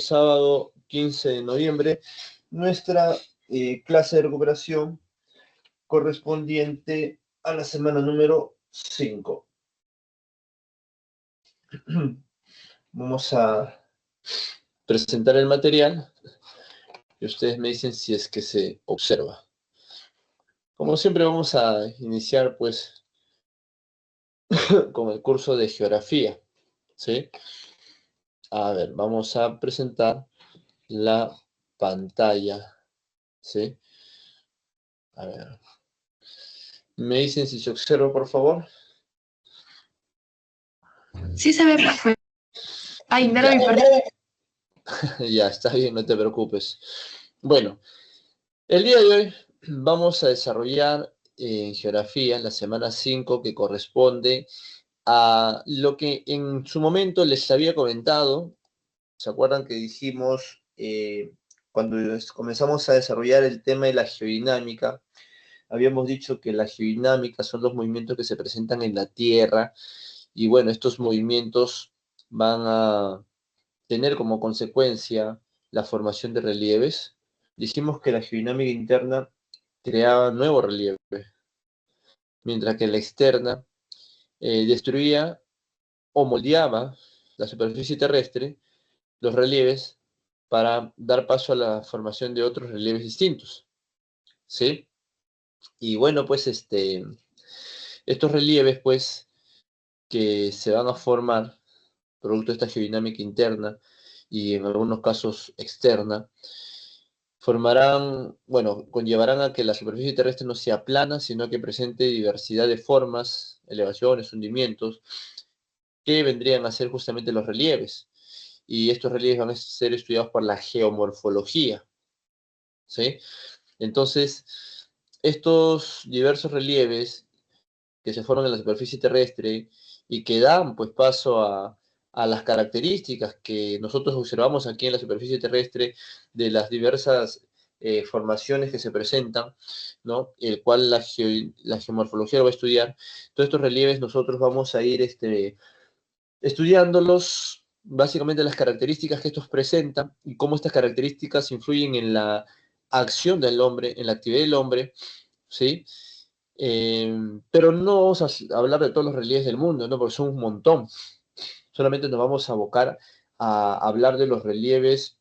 Sábado 15 de noviembre, nuestra clase de recuperación correspondiente a la semana número 5. Vamos a presentar el material y ustedes me dicen si es que se observa. Como siempre vamos a iniciar pues con el curso de geografía, ¿sí? A ver, vamos a presentar la pantalla, ¿sí? A ver. Me dicen si se observa, por favor. Sí se ve perfecto. Ay, no era mi parte. Ya, está bien, no te preocupes. Bueno, el día de hoy vamos a desarrollar en geografía la semana 5 que corresponde a lo que en su momento les había comentado. ¿Se acuerdan que dijimos cuando comenzamos a desarrollar el tema de la geodinámica? Habíamos dicho que la geodinámica son los movimientos que se presentan en la Tierra y bueno, estos movimientos van a tener como consecuencia la formación de relieves. Dijimos que la geodinámica interna creaba nuevo relieve, mientras que la externa destruía o moldeaba la superficie terrestre, los relieves, para dar paso a la formación de otros relieves distintos, ¿sí? Y bueno, pues estos relieves, pues, que se van a formar producto de esta geodinámica interna y en algunos casos externa, formarán, bueno, conllevarán a que la superficie terrestre no sea plana, sino que presente diversidad de formas, elevaciones, hundimientos, que vendrían a ser justamente los relieves. Y estos relieves van a ser estudiados por la geomorfología, ¿sí? Entonces, estos diversos relieves que se forman en la superficie terrestre y que dan pues paso a las características que nosotros observamos aquí en la superficie terrestre de las diversas formaciones que se presentan, ¿no? El cual la geomorfología lo va a estudiar. Todos estos relieves nosotros vamos a ir estudiándolos, básicamente las características que estos presentan y cómo estas características influyen en la acción del hombre, en la actividad del hombre, ¿sí? Pero no vamos a hablar de todos los relieves del mundo, ¿no? Porque son un montón. Solamente nos vamos a abocar a hablar de los relieves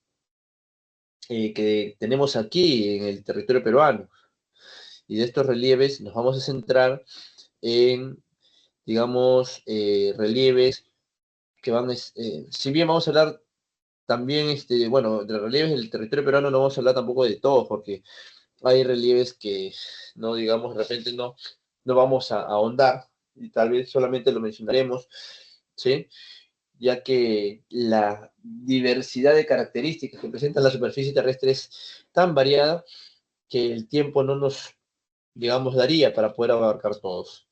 que tenemos aquí en el territorio peruano. Y de estos relieves nos vamos a centrar en, digamos, relieves que van, si bien vamos a hablar también, bueno, de relieves del territorio peruano no vamos a hablar tampoco de todos, porque hay relieves que, no digamos, de repente no vamos a ahondar, y tal vez solamente lo mencionaremos, ¿sí? Ya que la diversidad de características que presenta la superficie terrestre es tan variada que el tiempo no nos, digamos, daría para poder abarcar todos,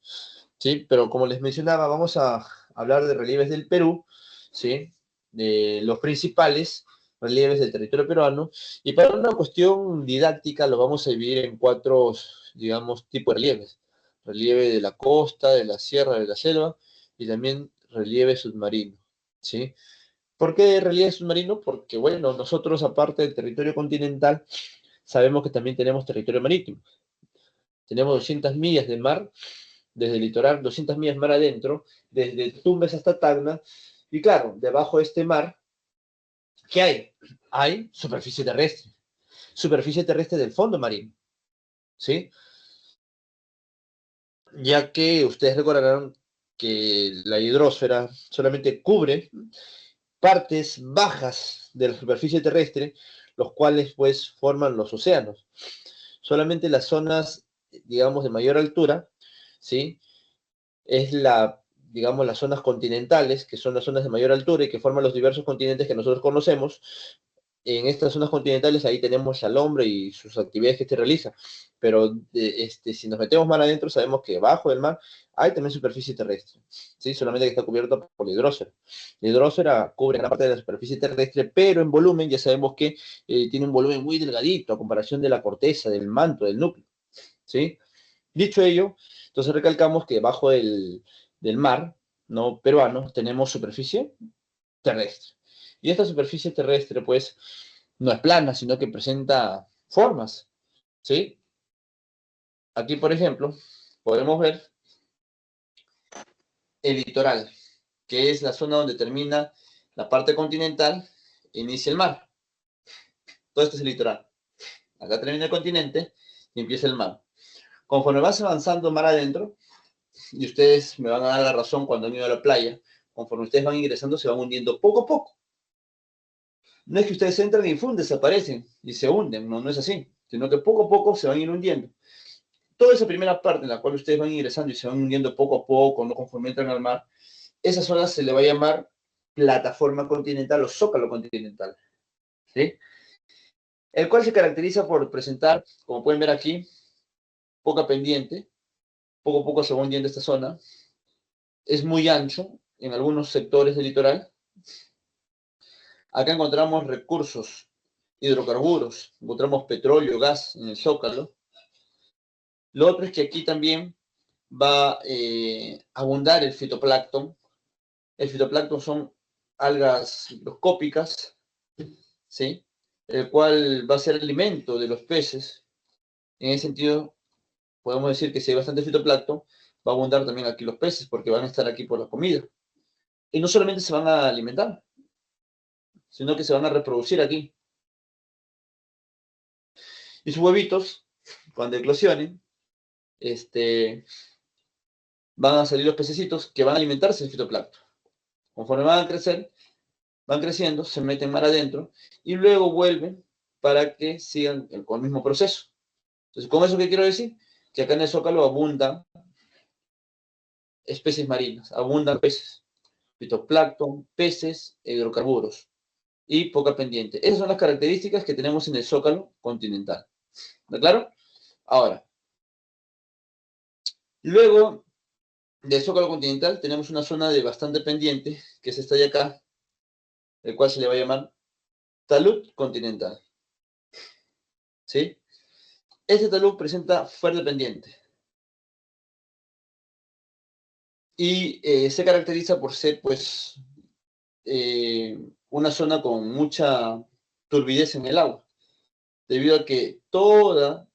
¿sí? Pero como les mencionaba, vamos a hablar de relieves del Perú, ¿sí? De los principales relieves del territorio peruano, y para una cuestión didáctica lo vamos a dividir en cuatro, digamos, tipos de relieves. Relieve de la costa, de la sierra, de la selva, y también relieve submarino, ¿sí? ¿Por qué relieve submarino? Porque, bueno, nosotros, aparte del territorio continental, sabemos que también tenemos territorio marítimo. Tenemos 200 millas de mar, desde el litoral, 200 millas mar adentro, desde Tumbes hasta Tacna, y claro, debajo de este mar, ¿qué hay? Hay superficie terrestre del fondo marino, ¿sí? Ya que ustedes recordarán que la hidrosfera solamente cubre partes bajas de la superficie terrestre, los cuales pues forman los océanos. Solamente las zonas, digamos, de mayor altura, ¿sí? Es digamos, las zonas continentales, que son las zonas de mayor altura y que forman los diversos continentes que nosotros conocemos. En estas zonas continentales ahí tenemos al hombre y sus actividades que realiza, pero si nos metemos más adentro sabemos que bajo del mar hay también superficie terrestre, ¿sí? Solamente que está cubierta por la hidrosfera. La hidrosfera cubre gran parte de la superficie terrestre, pero en volumen ya sabemos que tiene un volumen muy delgadito a comparación de la corteza, del manto, del núcleo, ¿sí? Dicho ello, entonces recalcamos que bajo del mar, ¿no? Peruano, tenemos superficie terrestre. Y esta superficie terrestre, pues, no es plana, sino que presenta formas, ¿sí? Aquí, por ejemplo, podemos ver el litoral, que es la zona donde termina la parte continental e inicia el mar. Todo esto es el litoral. Acá termina el continente y empieza el mar. Conforme vas avanzando mar adentro, y ustedes me van a dar la razón cuando han ido a la playa, conforme ustedes van ingresando se van hundiendo poco a poco. No es que ustedes entran y ¡fum! Desaparecen y se hunden, no, no es así, sino que poco a poco se van a ir hundiendo. Toda esa primera parte en la cual ustedes van ingresando y se van hundiendo poco a poco, no conforme entran al mar, esa zona se le va a llamar plataforma continental o zócalo continental, ¿sí? El cual se caracteriza por presentar, como pueden ver aquí, poca pendiente, poco a poco se va hundiendo esta zona, es muy ancho en algunos sectores del litoral. Acá encontramos recursos, hidrocarburos, encontramos petróleo, gas en el zócalo. Lo otro es que aquí también va a abundar el fitoplancton. El fitoplancton son algas microscópicas, ¿sí? El cual va a ser alimento de los peces. En ese sentido, podemos decir que si hay bastante fitoplancton, va a abundar también aquí los peces, porque van a estar aquí por la comida. Y no solamente se van a alimentar, sino que se van a reproducir aquí. Y sus huevitos, cuando eclosionen, van a salir los pececitos que van a alimentarse del fitoplancton. Conforme van a crecer, van creciendo, se meten mar adentro y luego vuelven para que sigan con el mismo proceso. Entonces, ¿con eso qué quiero decir? Que acá en el zócalo abundan especies marinas, abundan peces, fitoplancton, peces e hidrocarburos y poca pendiente. Esas son las características que tenemos en el zócalo continental. ¿Está claro? Ahora, luego del zócalo continental tenemos una zona de bastante pendiente, que es esta de acá, el cual se le va a llamar talud continental. ¿Sí? Este talud presenta fuerte pendiente y se caracteriza por ser, pues, una zona con mucha turbidez en el agua, debido a que toda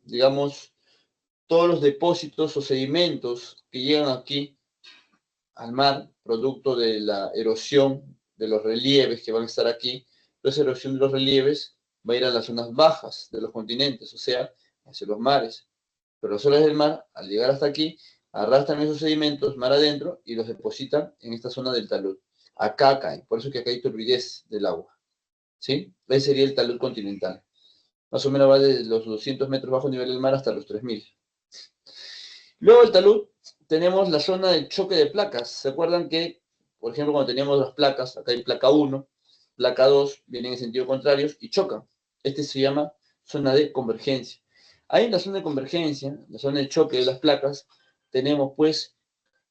digamos, todos los depósitos o sedimentos que llegan aquí al mar, producto de la erosión de los relieves que van a estar aquí, esa erosión de los relieves va a ir a las zonas bajas de los continentes, o sea, hacia los mares. Pero las olas del mar, al llegar hasta aquí, arrastran esos sedimentos mar adentro y los depositan en esta zona del talud. Acá caen, por eso que acá hay turbidez del agua. ¿Sí? Ese sería el talud continental. Más o menos va desde los 200 metros bajo nivel del mar hasta los 3000. Luego del talud tenemos la zona del choque de placas. ¿Se acuerdan que, por ejemplo, cuando teníamos las placas, acá hay placa 1, placa 2, vienen en sentido contrario y chocan? Este se llama zona de convergencia. Ahí en la zona de convergencia, la zona de choque de las placas, tenemos pues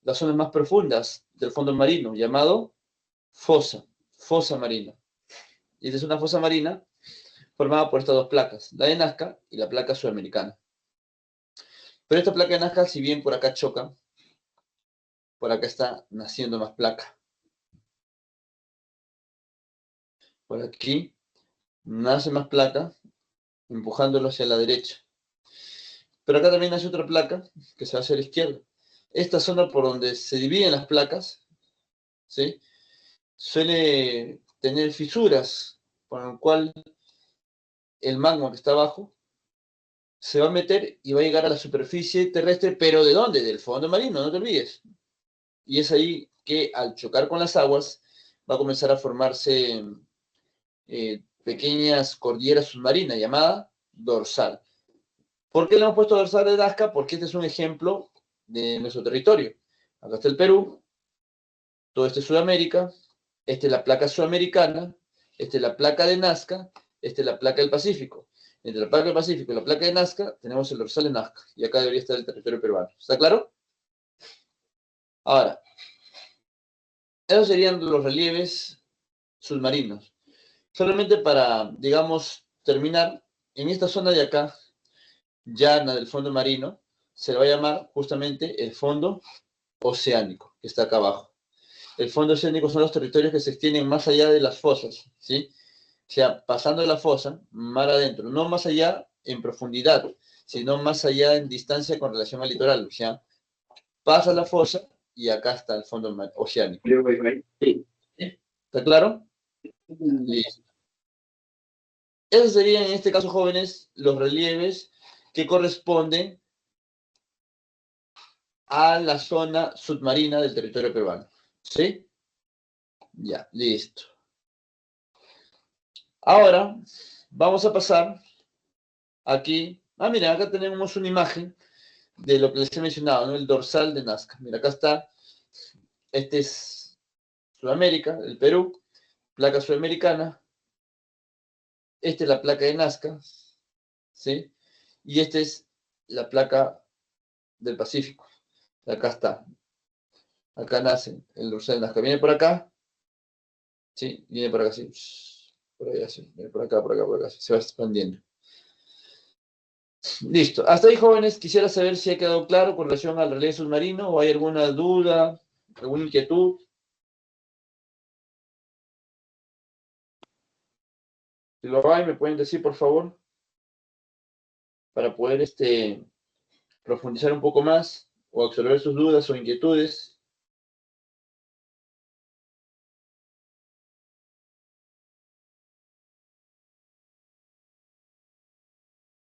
las zonas más profundas del fondo marino, llamado fosa marina. Y esta es una fosa marina formada por estas dos placas, la de Nazca y la placa sudamericana. Pero esta placa de Nazca, si bien por acá choca, por acá está naciendo más placa. Por aquí nace más placa, empujándolo hacia la derecha. Pero acá también nace otra placa que se va hacia la izquierda. Esta zona por donde se dividen las placas, ¿sí?, suele tener fisuras, por lo cual el magma que está abajo se va a meter y va a llegar a la superficie terrestre, pero ¿de dónde? Del fondo marino, no te olvides. Y es ahí que al chocar con las aguas va a comenzar a formarse pequeñas cordilleras submarinas llamada dorsal. ¿Por qué le hemos puesto dorsal de Nazca? Porque este es un ejemplo de nuestro territorio. Acá está el Perú, todo este es Sudamérica, esta es la placa sudamericana, esta es la placa de Nazca, esta es la placa del Pacífico. Entre la placa del Pacífico y la placa de Nazca tenemos el dorsal de Nazca, y acá debería estar el territorio peruano. ¿Está claro? Ahora, esos serían los relieves submarinos. Solamente para, digamos, terminar, en esta zona de acá, llana del fondo marino, se le va a llamar justamente el fondo oceánico, que está acá abajo. El fondo oceánico son los territorios que se extienden más allá de las fosas, ¿sí? O sea, pasando la fosa, mar adentro, no más allá en profundidad, sino más allá en distancia con relación al litoral. O sea, pasa la fosa y acá está el fondo oceánico. Sí. ¿Está claro? Listo. Esos serían, en este caso, jóvenes, los relieves que corresponden a la zona submarina del territorio peruano. ¿Sí? Ya, listo. Ahora, vamos a pasar aquí. Ah, mira, acá tenemos una imagen de lo que les he mencionado, ¿no? El dorsal de Nazca. Mira, acá está. Este es Sudamérica, el Perú, placa sudamericana. Esta es la placa de Nazca, ¿sí? Y esta es la placa del Pacífico. Acá está. Acá nace el dorsal de Nazca. Viene por acá, ¿sí? Viene por acá, sí. Por allá, sí. Viene por acá, por acá, por acá. Se va expandiendo. Listo. Hasta ahí, jóvenes, quisiera saber si ha quedado claro con relación al relieve submarino o hay alguna duda, alguna inquietud. Si lo hay, me pueden decir, por favor, para poder profundizar un poco más o absorber sus dudas o inquietudes.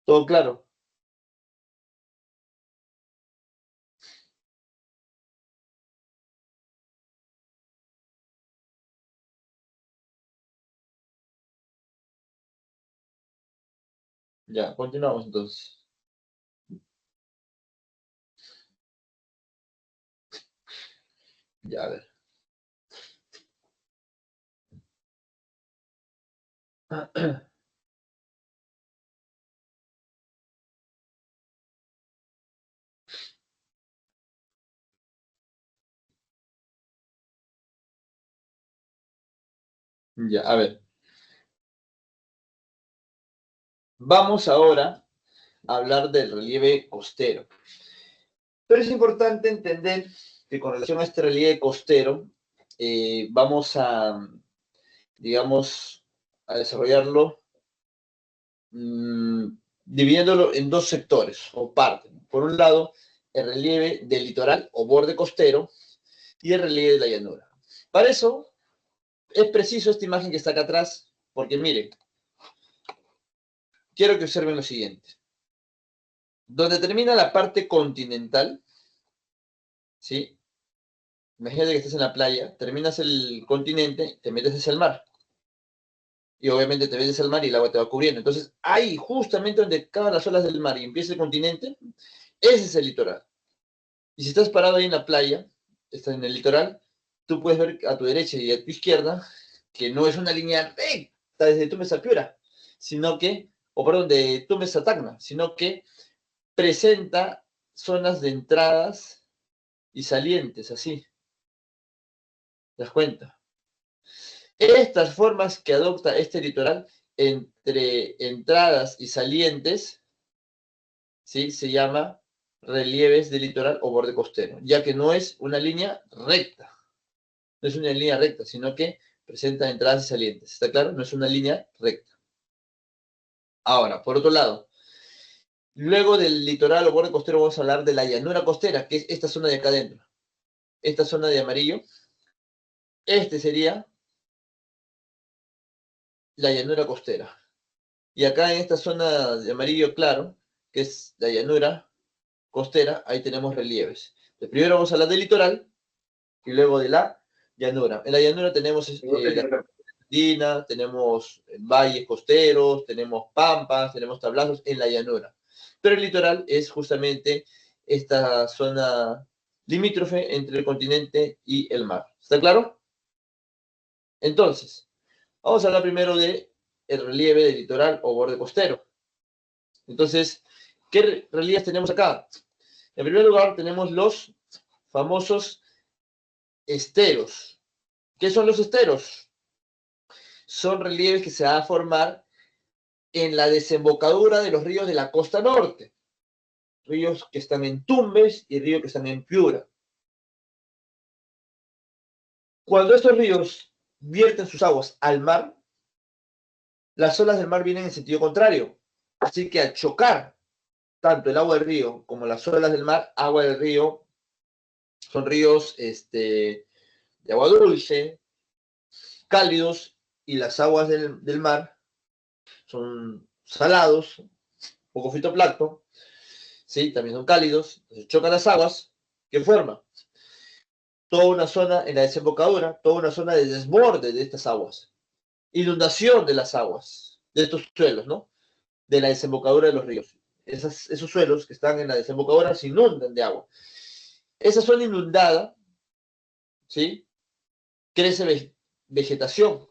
¿Todo claro? Ya, continuamos entonces. Ya, a ver. Ya, a ver. Vamos ahora a hablar del relieve costero. Pero es importante entender que con relación a este relieve costero, vamos a, digamos, a desarrollarlo dividiéndolo en dos sectores o partes. Por un lado, el relieve del litoral o borde costero y el relieve de la llanura. Para eso es preciso esta imagen que está acá atrás, porque miren, quiero que observen lo siguiente. Donde termina la parte continental, ¿sí? Imagínate que estás en la playa, terminas el continente, te metes hacia el mar. Y obviamente te metes al mar y el agua te va cubriendo. Entonces, ahí, justamente donde acaban las olas del mar y empieza el continente, ese es el litoral. Y si estás parado ahí en la playa, estás en el litoral, tú puedes ver a tu derecha y a tu izquierda que no es una línea recta desde Tumbes a Piura, sino que, o perdón, de Tumbes a Tacna, sino que presenta zonas de entradas y salientes, así. ¿Te das cuenta? Estas formas que adopta este litoral entre entradas y salientes, ¿sí? Se llama relieves de litoral o borde costero, ya que no es una línea recta, no es una línea recta, sino que presenta entradas y salientes. ¿Está claro? No es una línea recta. Ahora, por otro lado, luego del litoral o borde costero vamos a hablar de la llanura costera, que es esta zona de acá adentro. Esta zona de amarillo, este sería la llanura costera. Y acá en esta zona de amarillo claro, que es la llanura costera, ahí tenemos relieves. Entonces, primero vamos a hablar del litoral y luego de la llanura. En la llanura tenemos la andina, tenemos valles costeros, tenemos pampas, tenemos tablazos en la llanura. Pero el litoral es justamente esta zona limítrofe entre el continente y el mar. ¿Está claro? Entonces, vamos a hablar primero de el relieve del litoral o borde costero. Entonces, ¿qué relieves tenemos acá? En primer lugar, tenemos los famosos esteros. ¿Qué son los esteros? Son relieves que se van a formar en la desembocadura de los ríos de la costa norte. Ríos que están en Tumbes y ríos que están en Piura. Cuando estos ríos vierten sus aguas al mar, las olas del mar vienen en sentido contrario. Así que al chocar tanto el agua del río como las olas del mar, agua del río son ríos de agua dulce, cálidos, y las aguas del mar son salados, poco fitoplancton, ¿sí? También son cálidos. Entonces chocan las aguas, que forman toda una zona en la desembocadura, toda una zona de desborde de estas aguas, inundación de las aguas, de estos suelos, ¿no? De la desembocadura de los ríos. Esos suelos que están en la desembocadura se inundan de agua. Esa zona inundada, ¿sí? Crece vegetación.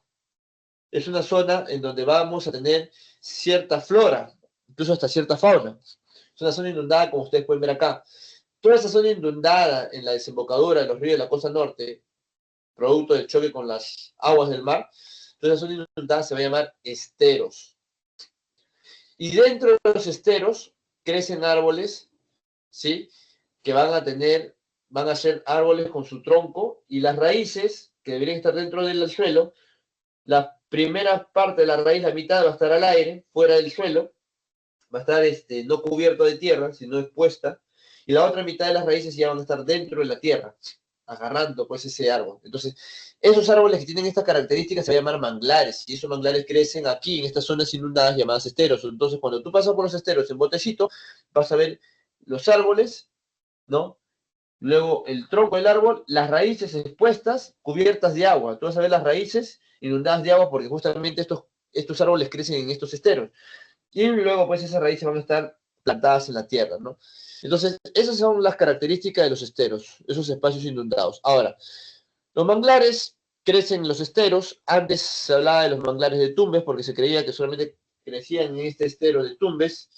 Es una zona en donde vamos a tener cierta flora, incluso hasta cierta fauna. Es una zona inundada, como ustedes pueden ver acá. Toda esa zona inundada en la desembocadura de los ríos de la costa norte, producto del choque con las aguas del mar, toda esa zona inundada se va a llamar esteros. Y dentro de los esteros crecen árboles, ¿sí? Que van a ser árboles con su tronco y las raíces, que deberían estar dentro del suelo. La primera parte de la raíz, la mitad, va a estar al aire, fuera del suelo, va a estar no cubierto de tierra, sino expuesta, y la otra mitad de las raíces ya van a estar dentro de la tierra, agarrando pues ese árbol. Entonces, esos árboles que tienen estas características se van a llamar manglares, y esos manglares crecen aquí, en estas zonas inundadas llamadas esteros. Entonces, cuando tú pasas por los esteros en botecito, vas a ver los árboles, ¿no? Luego el tronco del árbol, las raíces expuestas, cubiertas de agua. Tú vas a ver las raíces inundadas de agua porque justamente estos árboles crecen en estos esteros. Y luego pues esas raíces van a estar plantadas en la tierra, ¿no? Entonces, esas son las características de los esteros, esos espacios inundados. Ahora, los manglares crecen en los esteros. Antes se hablaba de los manglares de Tumbes porque se creía que solamente crecían en este estero de Tumbes,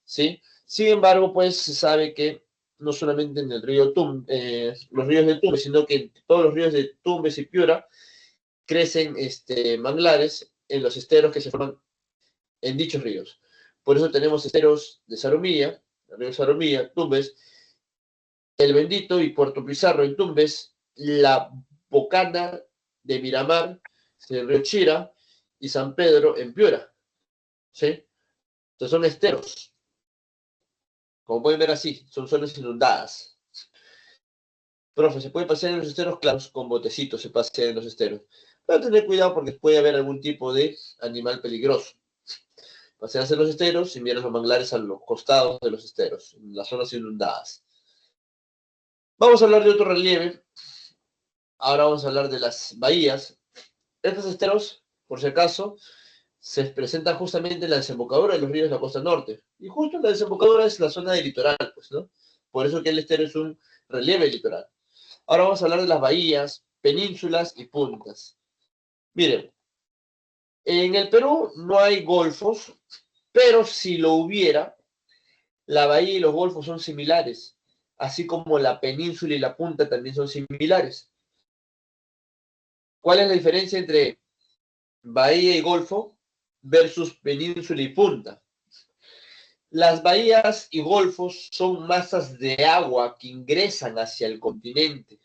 ¿sí? Sin embargo, pues se sabe que no solamente en el río los ríos de Tumbes, sino que en todos los ríos de Tumbes y Piura crecen manglares en los esteros que se forman en dichos ríos. Por eso tenemos esteros de Zarumilla, el río Zarumilla, Tumbes, El Bendito y Puerto Pizarro en Tumbes, la Bocana de Miramar, el río Chira y San Pedro en Piura, ¿sí? Entonces son esteros. Como pueden ver así, son zonas inundadas. Profe, ¿se puede pasear en los esteros? Claro, con botecitos se pasea en los esteros. Pero tener cuidado porque puede haber algún tipo de animal peligroso. Pasearse en los esteros y mirar los manglares a los costados de los esteros, en las zonas inundadas. Vamos a hablar de otro relieve. Ahora vamos a hablar de las bahías. Estos esteros, por si acaso, se presentan justamente en la desembocadura de los ríos de la costa norte. Y justo en la desembocadura es la zona del litoral, pues, ¿no? Por eso que el estero es un relieve litoral. Ahora vamos a hablar de las bahías, penínsulas y puntas. Miren, en el Perú no hay golfos, pero si lo hubiera, la bahía y los golfos son similares, así como la península y la punta también son similares. ¿Cuál es la diferencia entre bahía y golfo versus península y punta? Las bahías y golfos son masas de agua que ingresan hacia el continente,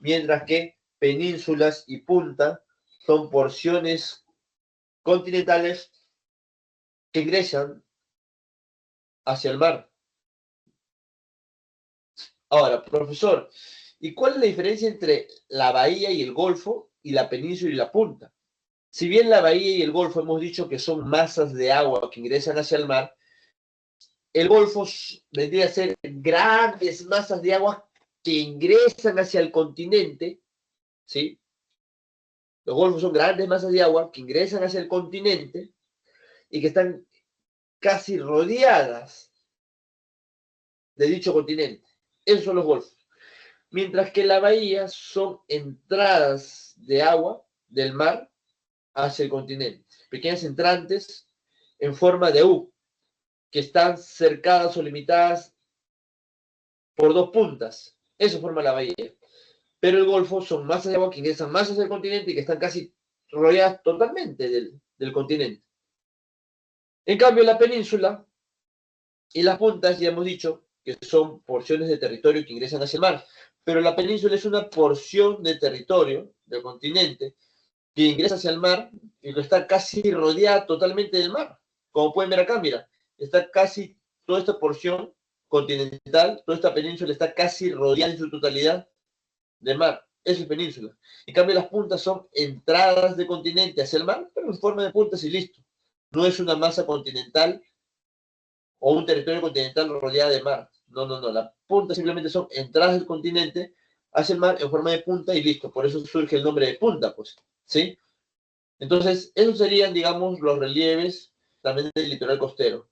mientras que penínsulas y punta son porciones continentales que ingresan hacia el mar. Ahora, profesor, ¿y cuál es la diferencia entre la bahía y el golfo y la península y la punta? Si bien la bahía y el golfo hemos dicho que son masas de agua que ingresan hacia el mar, el golfo vendría a ser grandes masas de agua que ingresan hacia el continente, ¿sí? Los golfos son grandes masas de agua que ingresan hacia el continente y que están casi rodeadas de dicho continente. Esos son los golfos. Mientras que la bahía son entradas de agua del mar hacia el continente. Pequeñas entrantes en forma de U, que están cercadas o limitadas por dos puntas. Eso forma la bahía. Pero el golfo son masas de agua que ingresan más hacia el continente y que están casi rodeadas totalmente del continente. En cambio, la península y las puntas, ya hemos dicho, que son porciones de territorio que ingresan hacia el mar. pero la península es una porción de territorio del continente que ingresa hacia el mar y que está casi rodeada totalmente del mar. Como pueden ver acá, mira, está casi toda esta porción continental, toda esta península está casi rodeada en su totalidad de mar. Eso es península. En cambio, las puntas son entradas de continente hacia el mar, pero en forma de puntas y listo. No es una masa continental o un territorio continental rodeado de mar. No, no, no. Las puntas simplemente son entradas del continente hacia el mar en forma de punta y listo. Por eso surge el nombre de punta, pues. ¿Sí? Entonces, esos serían, digamos, los relieves también del litoral costero.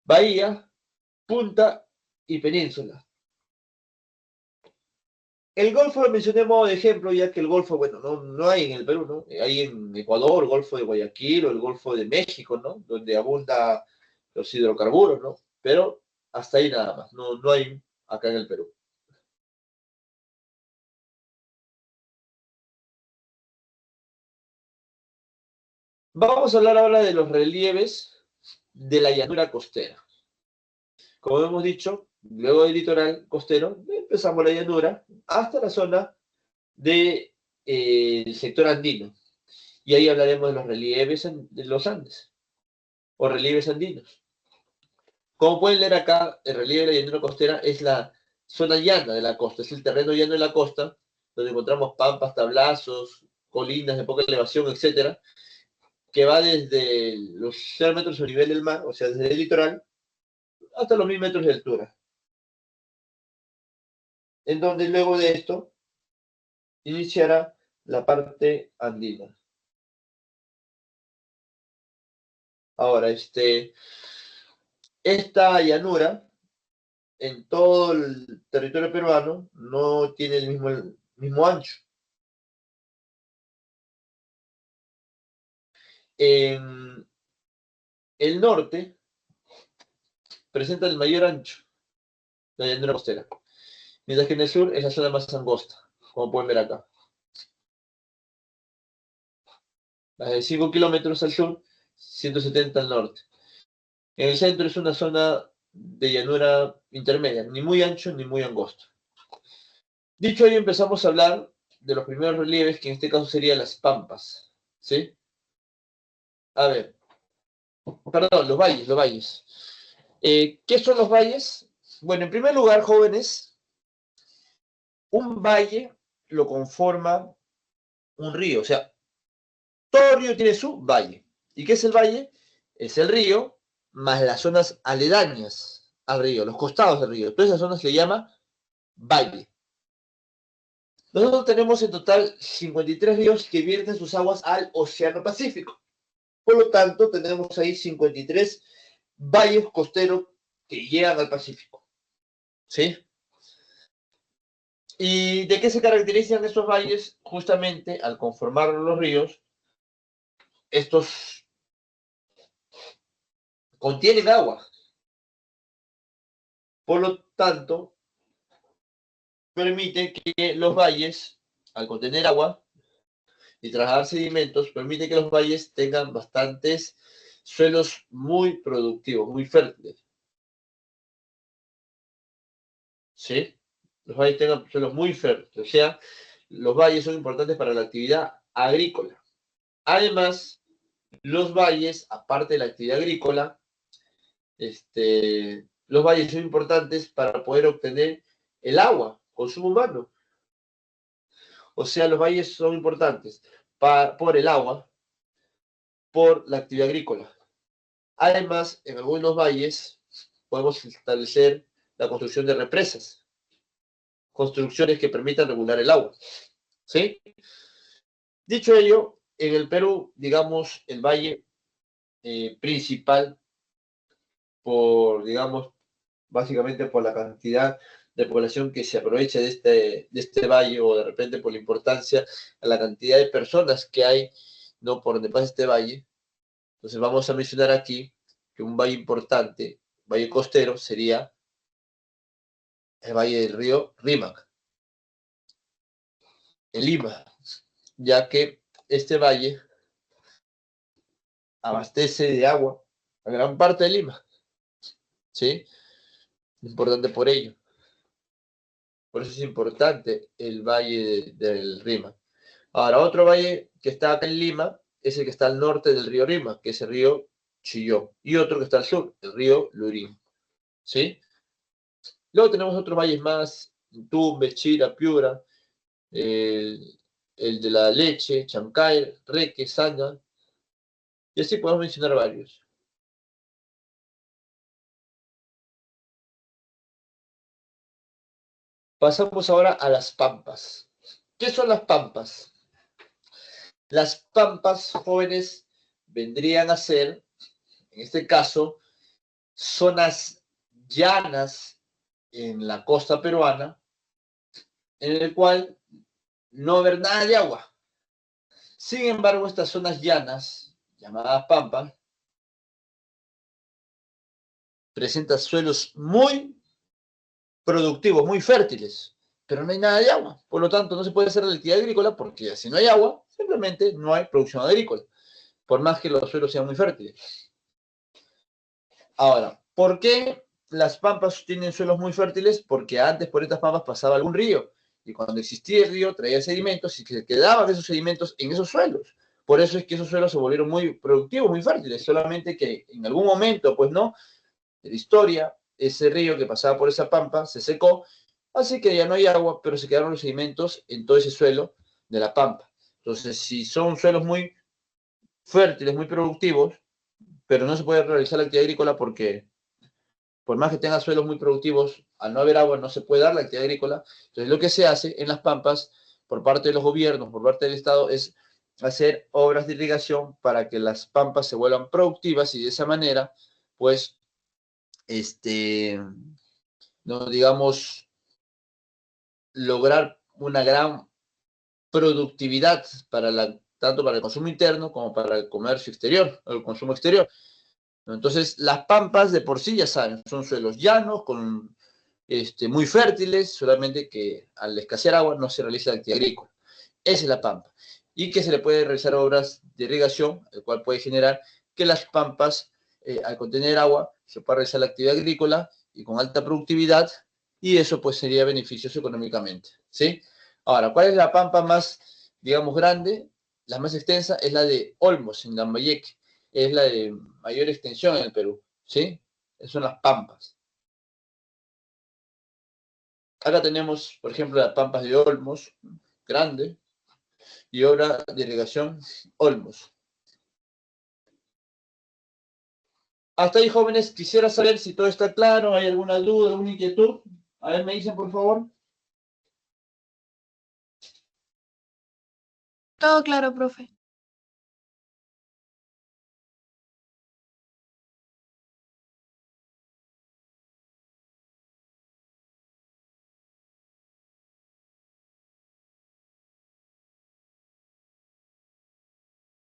Bahía, punta y península. El Golfo lo mencioné a modo de ejemplo, ya que el Golfo, bueno, no hay en el Perú, ¿no? Hay en Ecuador, el Golfo de Guayaquil o el Golfo de México, ¿no? Donde abunda los hidrocarburos, ¿no? Pero hasta ahí nada más, no hay acá en el Perú. Vamos a hablar ahora de los relieves de la llanura costera. Como hemos dicho, luego del litoral costero, empezamos la llanura hasta la zona del sector andino. Y ahí hablaremos de los relieves de los Andes o relieves andinos. Como pueden leer acá, el relieve de la llanura costera es la zona llana de la costa, es el terreno llano de la costa, donde encontramos pampas, tablazos, colinas de poca elevación, etcétera, que va desde los 0 metros a nivel del mar, o sea, desde el litoral, hasta los 1000 metros de altura. En donde luego de esto iniciará la parte andina. Ahora, esta llanura en todo el territorio peruano no tiene el mismo ancho. En el norte presenta el mayor ancho, la llanura costera, mientras que en el sur es la zona más angosta, como pueden ver acá. De 5 kilómetros al sur, 170 al norte. En el centro es una zona de llanura intermedia, ni muy ancho ni muy angosto. Dicho ello, empezamos a hablar de los primeros relieves, que en este caso serían las pampas. ¿Sí? A ver, perdón, los valles, los valles. ¿Qué son los valles? Bueno, en primer lugar, jóvenes, un valle lo conforma un río, o sea, todo río tiene su valle. ¿Y qué es el valle? Es el río más las zonas aledañas al río, los costados del río. Todas esas zonas se le llama valle. Nosotros tenemos en total 53 ríos que vierten sus aguas al Océano Pacífico. Por lo tanto, tenemos ahí 53 valles costeros que llegan al Pacífico. ¿Sí? ¿Y de qué se caracterizan estos valles? Justamente al conformar los ríos, estos contienen agua. Por lo tanto, permiten que los valles, al contener agua y trasladar sedimentos, permite que los valles tengan bastantes suelos muy productivos, muy fértiles. ¿Sí? Los valles tengan suelos muy fértiles. O sea, los valles son importantes para la actividad agrícola. Además, los valles, aparte de la actividad agrícola, los valles son importantes para poder obtener el agua, consumo humano. O sea, los valles son importantes por el agua, por la actividad agrícola. Además, en algunos valles podemos establecer la construcción de represas, construcciones que permitan regular el agua. ¿Sí? Dicho ello, en el Perú, digamos, el valle principal, digamos, básicamente por la cantidad de población que se aprovecha de este valle, o de repente por la importancia a la cantidad de personas que hay, ¿no? Por donde pasa este valle. Entonces vamos a mencionar aquí que un valle importante, valle costero, sería el valle del río Rímac, en Lima, ya que este valle abastece de agua a gran parte de Lima. ¿Sí? Importante por ello. Por eso es importante el valle del Rima. Ahora, otro valle que está acá en Lima es el que está al norte del río Rima, que es el río Chillón. Y otro que está al sur, el río Lurín. ¿Sí? Luego tenemos otros valles más, Tumbes, Chira, Piura, el de la Leche, Chancay, Reque, Saña, y así podemos mencionar varios. Pasamos ahora a las pampas. ¿Qué son las pampas? Las pampas, jóvenes, vendrían a ser, en este caso, zonas llanas en la costa peruana, en el cual no va a haber nada de agua. Sin embargo, estas zonas llanas, llamadas pampas, presentan suelos muy productivos, muy fértiles, pero no hay nada de agua. Por lo tanto, no se puede hacer la actividad agrícola porque si no hay agua, simplemente no hay producción agrícola, por más que los suelos sean muy fértiles. Ahora, ¿por qué las pampas tienen suelos muy fértiles? Porque antes por estas pampas pasaba algún río, y cuando existía el río traía sedimentos y se quedaban esos sedimentos en esos suelos. Por eso es que esos suelos se volvieron muy productivos, muy fértiles, solamente que en algún momento, pues no, de la historia, ese río que pasaba por esa pampa se secó, así que ya no hay agua, pero se quedaron los sedimentos en todo ese suelo de la pampa. Entonces, si son suelos muy fértiles, muy productivos, pero no se puede realizar la actividad agrícola porque por más que tenga suelos muy productivos, al no haber agua no se puede dar la actividad agrícola. Entonces lo que se hace en las pampas por parte de los gobiernos, por parte del Estado, es hacer obras de irrigación para que las pampas se vuelvan productivas y de esa manera, pues, no digamos, lograr una gran productividad tanto para el consumo interno como para el comercio exterior, el consumo exterior. Entonces, las pampas de por sí, ya saben, son suelos llanos, muy fértiles, solamente que al escasear agua no se realiza la actividad agrícola. Esa es la pampa. Y que se le puede realizar obras de irrigación, el cual puede generar que las pampas, al contener agua, se pueda realizar la actividad agrícola y con alta productividad, y eso pues sería beneficioso económicamente, ¿sí? Ahora, ¿cuál es la pampa más, digamos, grande? La más extensa es la de Olmos, en Lambayeque. Es la de mayor extensión en el Perú, ¿sí? Esas son las pampas. Acá tenemos, por ejemplo, las pampas de Olmos, grande, y obra de irrigación Olmos. Hasta ahí, jóvenes, quisiera saber si todo está claro, ¿hay alguna duda, alguna inquietud? A ver, me dicen, por favor. Todo claro, profe.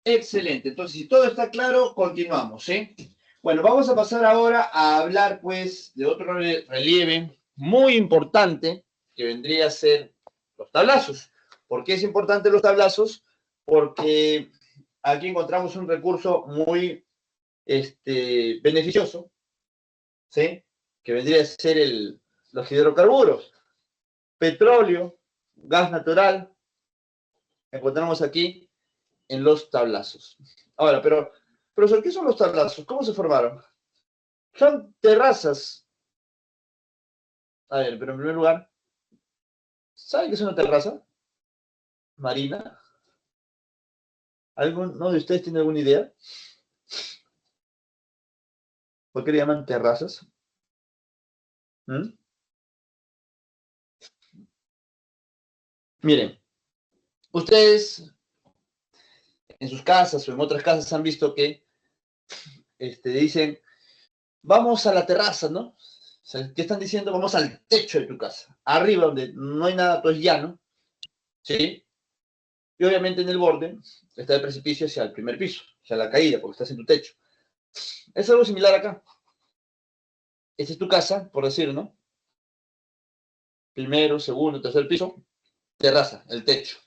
Excelente. Entonces, si todo está claro, continuamos, ¿sí? Bueno, vamos a pasar ahora a hablar, pues, de otro relieve muy importante, que vendría a ser los tablazos. ¿Por qué es importante los tablazos? Porque aquí encontramos un recurso muy beneficioso, ¿sí? Que vendría a ser los hidrocarburos, petróleo, gas natural, encontramos aquí en los tablazos. Ahora, pero, profesor, ¿qué son los tablazos? ¿Cómo se formaron? Son terrazas. A ver, pero en primer lugar, ¿saben qué es una terraza marina? ¿Alguno de ustedes tiene alguna idea? ¿Por qué le llaman terrazas? ¿Mm? Miren, ustedes en sus casas o en otras casas han visto que dicen, vamos a la terraza, ¿no? O sea, ¿qué están diciendo? Vamos al techo de tu casa, arriba donde no hay nada, todo es llano, ¿sí? Y obviamente en el borde está el precipicio hacia el primer piso, hacia la caída, porque estás en tu techo. Es algo similar acá. Esta es tu casa, por decir, ¿no? Primero, segundo, tercer piso, terraza, el techo.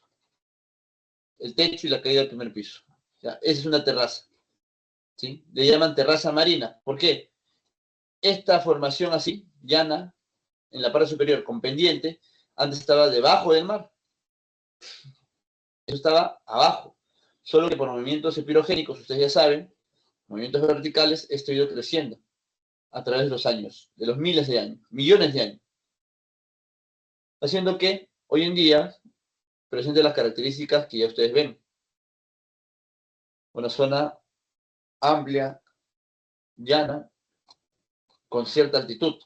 El techo y la caída del primer piso. Ya, esa es una terraza, ¿sí? Le llaman terraza marina. ¿Por qué? Esta formación así, llana, en la parte superior con pendiente, Antes estaba debajo del mar. Eso estaba abajo. Solo que por movimientos epirogénicos, ustedes ya saben, movimientos verticales, esto ha ido creciendo a través de los años, de los miles de años, millones de años. Haciendo que hoy en día presente las características que ya ustedes ven. Una zona amplia, llana, con cierta altitud.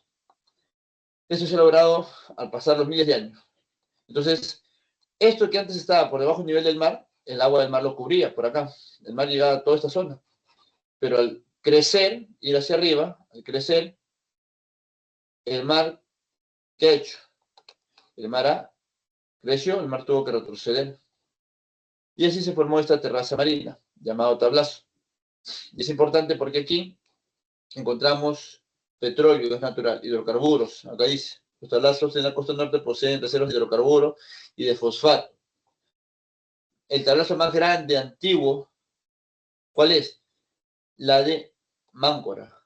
Eso se ha logrado al pasar los miles de años. Entonces, esto que antes estaba por debajo del nivel del mar, el agua del mar lo cubría por acá. El mar llegaba a toda esta zona. Pero al crecer, ir hacia arriba, al crecer, el mar, ¿qué ha hecho? El mar creció, el mar tuvo que retroceder. Y así se formó esta terraza marina, llamado tablazo. Y es importante porque aquí encontramos petróleo, gas natural, hidrocarburos. Acá dice, los tablazos en la costa norte poseen reservas de hidrocarburos y de fosfato. El tablazo más grande, antiguo, ¿cuál es? La de Máncora.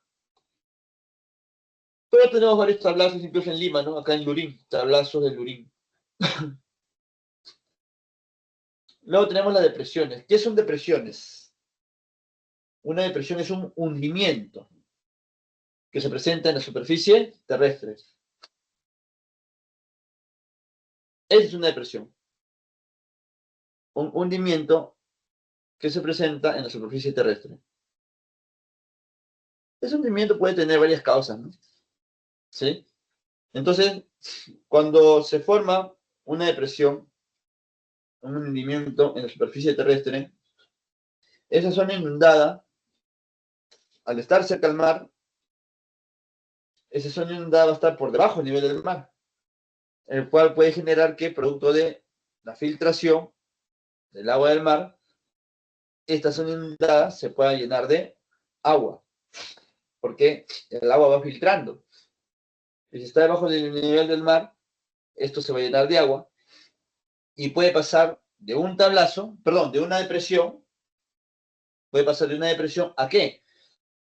Pero tenemos varios tablazos, incluso en Lima, ¿no? Acá en Lurín, tablazos de Lurín. Luego tenemos las depresiones. ¿Qué son depresiones? Una depresión es un hundimiento que se presenta en la superficie terrestre. Esa es una depresión. Un hundimiento que se presenta en la superficie terrestre. Ese hundimiento puede tener varias causas, ¿no? ¿Sí? Entonces, cuando se forma una depresión, un hundimiento en la superficie terrestre, esa zona inundada, al estar cerca al mar, esa zona inundada va a estar por debajo del nivel del mar, el cual puede generar que, producto de la filtración del agua del mar, esta zona inundada se pueda llenar de agua, porque el agua va filtrando. Y si está debajo del nivel del mar, esto se va a llenar de agua y puede pasar de un tablazo, perdón, de una depresión, puede pasar de una depresión ¿a qué?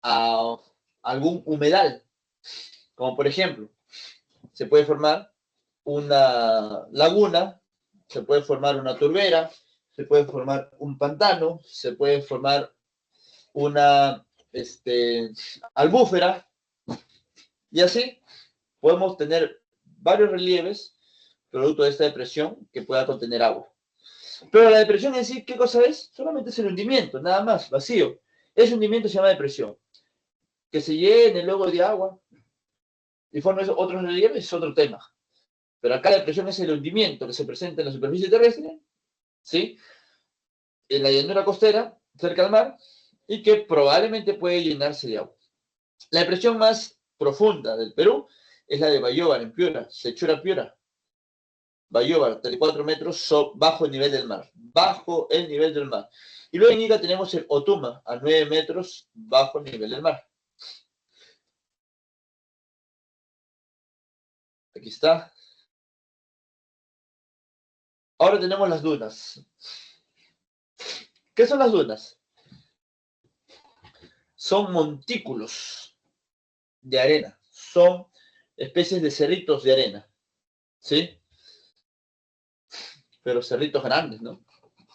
A algún humedal, como por ejemplo, se puede formar una laguna, se puede formar una turbera, se puede formar un pantano, se puede formar una albúfera, y así podemos tener varios relieves producto de esta depresión que pueda contener agua. Pero la depresión en sí, ¿qué cosa es? Solamente es el hundimiento, nada más, vacío. Ese hundimiento se llama depresión. Que se llene luego de agua y forme otros relieves es otro tema. Pero acá la depresión es el hundimiento que se presenta en la superficie terrestre, ¿sí? En la llanura costera, cerca al mar, y que probablemente puede llenarse de agua. La depresión más profunda del Perú es la de Bayóvar, en Piura, Sechura Piura. Bayóvar, 34 metros bajo el nivel del mar. Bajo el nivel del mar. Y luego en Ica tenemos el Otuma, a 9 metros bajo el nivel del mar. Aquí está. Ahora tenemos las dunas. ¿Qué son las dunas? Son montículos de arena. Son especies de cerritos de arena. ¿Sí? Pero cerritos grandes, ¿no?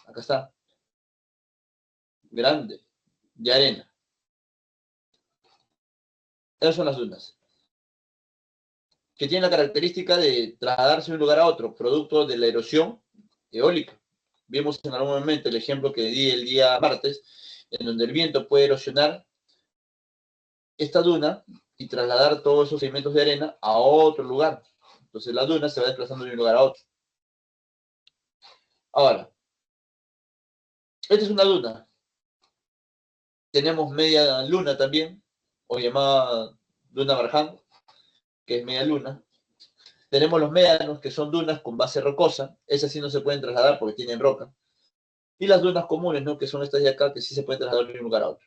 Acá está. Grande. De arena. Esas son las dunas. Que tienen la característica de trasladarse de un lugar a otro, producto de la erosión eólica. Vimos en algún momento el ejemplo que di el día martes, en donde el viento puede erosionar esta duna y trasladar todos esos sedimentos de arena a otro lugar. Entonces la duna se va desplazando de un lugar a otro. Ahora, esta es una duna. Tenemos media luna también, o llamada duna Marján, que es media luna. Tenemos los médanos, que son dunas con base rocosa. Esas sí no se pueden trasladar porque tienen roca. Y las dunas comunes, ¿no? Que son estas de acá, que sí se pueden trasladar de un lugar a otro.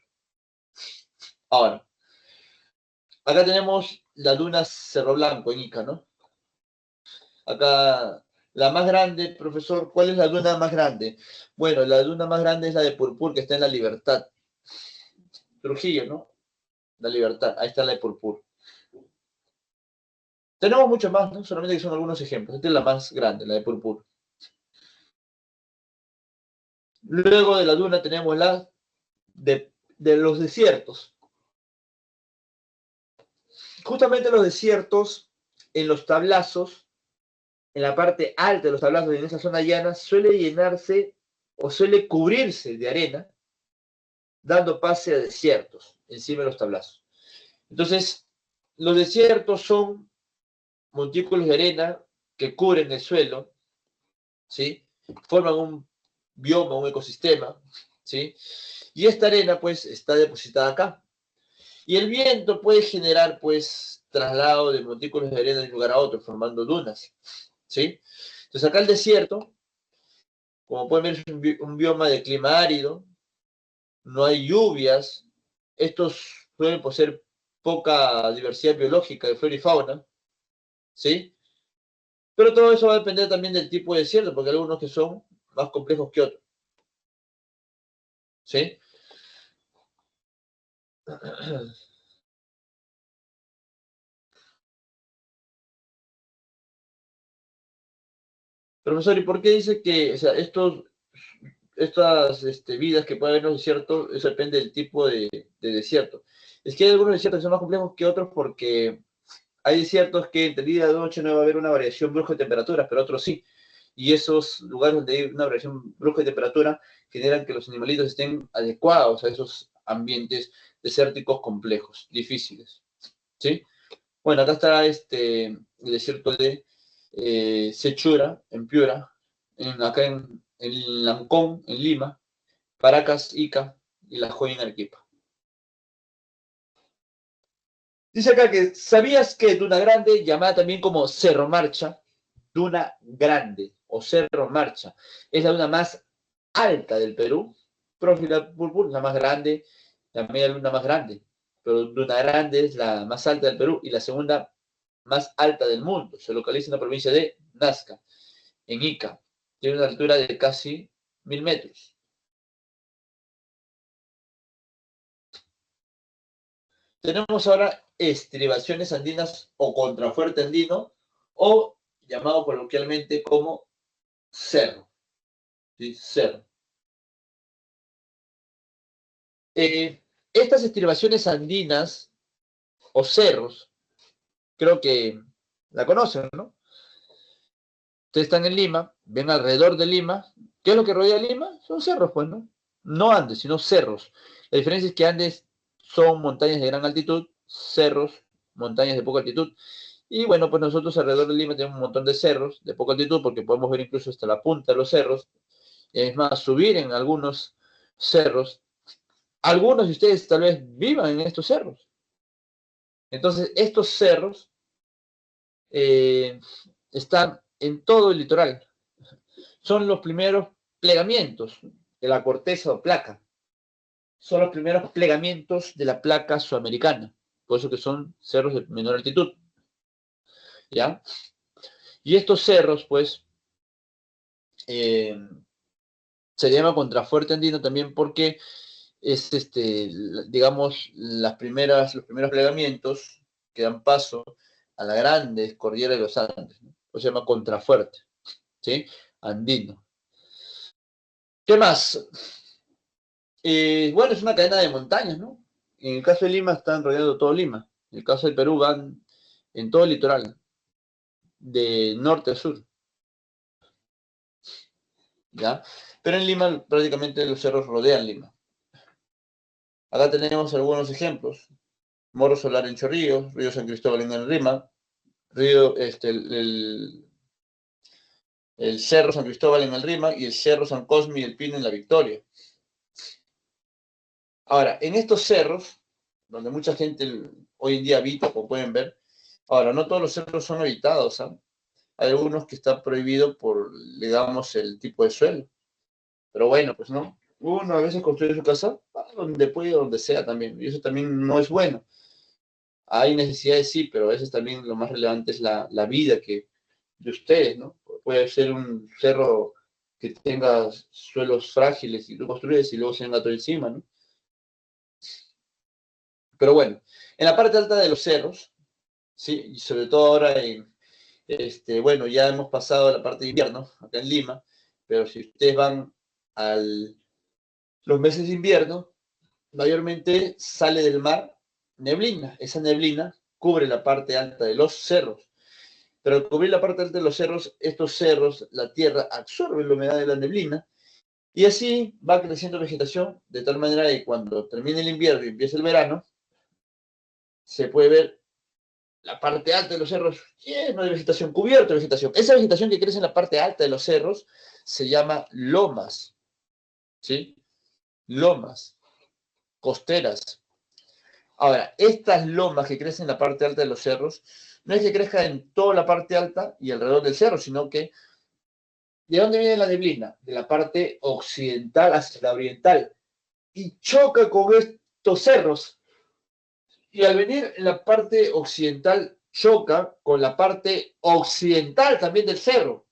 Ahora, acá tenemos la duna Cerro Blanco en Ica, ¿no? Acá, la más grande, profesor, ¿cuál es la duna más grande? Bueno, la duna más grande es la de Purpur, que está en La Libertad. Trujillo, ¿no? La Libertad, ahí está la de Purpur. Tenemos mucho más, ¿no? Solamente que son algunos ejemplos. Esta es la más grande, la de Purpur. Luego de la duna tenemos la de los desiertos. Justamente los desiertos, en los tablazos, en la parte alta de los tablazos, en esa zona llana, suele llenarse o suele cubrirse de arena, dando pase a desiertos encima de los tablazos. Entonces, los desiertos son montículos de arena que cubren el suelo, ¿sí? Forman un bioma, un ecosistema, ¿sí? Y esta arena, pues, está depositada acá. Y el viento puede generar, pues, traslado de montículos de arena de un lugar a otro, formando dunas, ¿sí? Entonces, acá el desierto, como pueden ver, es un bioma de clima árido, no hay lluvias, estos suelen poseer poca diversidad biológica de flora y fauna, ¿sí? Pero todo eso va a depender también del tipo de desierto, porque hay algunos que son más complejos que otros, ¿sí? Profesor, ¿y por qué dice que, o sea, estas vidas que puede haber en los desiertos, eso depende del tipo de desierto? Es que hay algunos desiertos que son más complejos que otros porque hay desiertos que entre día y noche no va a haber una variación brusca de temperaturas, pero otros sí. Y esos lugares donde hay una variación brusca de temperatura generan que los animalitos estén adecuados a esos ambientes desérticos complejos, difíciles, ¿sí? Bueno, acá está el desierto de Sechura, en Piura, acá en Lancón, en Lima, Paracas, Ica y La Joya en Arequipa. Dice acá que, ¿sabías que Duna Grande, llamada también como Cerro Marcha, Duna Grande o Cerro Marcha, es la duna más alta del Perú? Prófila Purpur, la más grande, la media luna más grande, pero Duna Grande es la más alta del Perú y la segunda más alta del mundo. Se localiza en la provincia de Nazca, en Ica. Tiene una altura de casi 1000 metros. Tenemos ahora estribaciones andinas o contrafuerte andino, o llamado coloquialmente como cerro. ¿Sí? Cerro. Estas estribaciones andinas o cerros, creo que la conocen, ¿no? Ustedes están en Lima, ven alrededor de Lima. ¿Qué es lo que rodea Lima? Son cerros, pues, ¿no? No Andes, sino cerros. La diferencia es que Andes son montañas de gran altitud, cerros, montañas de poca altitud. Y bueno, pues nosotros alrededor de Lima tenemos un montón de cerros de poca altitud porque podemos ver incluso hasta la punta de los cerros. Es más, subir en algunos cerros. Algunos de ustedes tal vez vivan en estos cerros. Entonces, estos cerros eh, están en todo el litoral. Son los primeros plegamientos de la corteza o placa. Son los primeros plegamientos de la placa sudamericana. Por eso que son cerros de menor altitud. ¿Ya? Y estos cerros, pues, eh, se llama contrafuerte andino también porque es, digamos, los primeros plegamientos que dan paso a la grande cordillera de los Andes, ¿no? Pues se llama contrafuerte, ¿sí? Andino. ¿Qué más? Bueno, es una cadena de montañas, ¿no? En el caso de Lima están rodeando todo Lima. En el caso del Perú van en todo el litoral, de norte a sur, ¿ya? Pero en Lima prácticamente los cerros rodean Lima. Acá tenemos algunos ejemplos. Morro Solar en Chorrillos, Río San Cristóbal en el Rima, el Cerro San Cristóbal en el Rima y el Cerro San Cosme y el Pino en la Victoria. Ahora, en estos cerros, donde mucha gente hoy en día habita, como pueden ver, ahora, no todos los cerros son habitados, ¿eh? Hay algunos que están prohibidos por, digamos, el tipo de suelo. Pero bueno, pues no. Uno a veces construye su casa donde puede, donde sea también. Y eso también no es bueno. Hay necesidades, sí, pero a veces también lo más relevante es la vida de ustedes, ¿no? Puede ser un cerro que tenga suelos frágiles y lo construyes y luego se venga todo encima, ¿no? Pero bueno, en la parte alta de los cerros ¿sí? Y sobre todo ahora bueno, ya hemos pasado la parte de invierno acá en Lima, pero si ustedes van a los meses de invierno, mayormente sale del mar neblina. Esa neblina cubre la parte alta de los cerros. Pero al cubrir la parte alta de los cerros, estos cerros, la tierra absorbe la humedad de la neblina y así va creciendo vegetación, de tal manera que cuando termine el invierno y empiece el verano, se puede ver la parte alta de los cerros lleno de vegetación, cubierto de vegetación. Esa vegetación que crece en la parte alta de los cerros se llama lomas, ¿sí? Lomas costeras. Ahora, estas lomas que crecen en la parte alta de los cerros, no es que crezcan en toda la parte alta y alrededor del cerro, sino que ¿de dónde viene la neblina? De la parte occidental hacia la oriental y choca con estos cerros. Y al venir en la parte occidental, choca con la parte occidental también del cerro.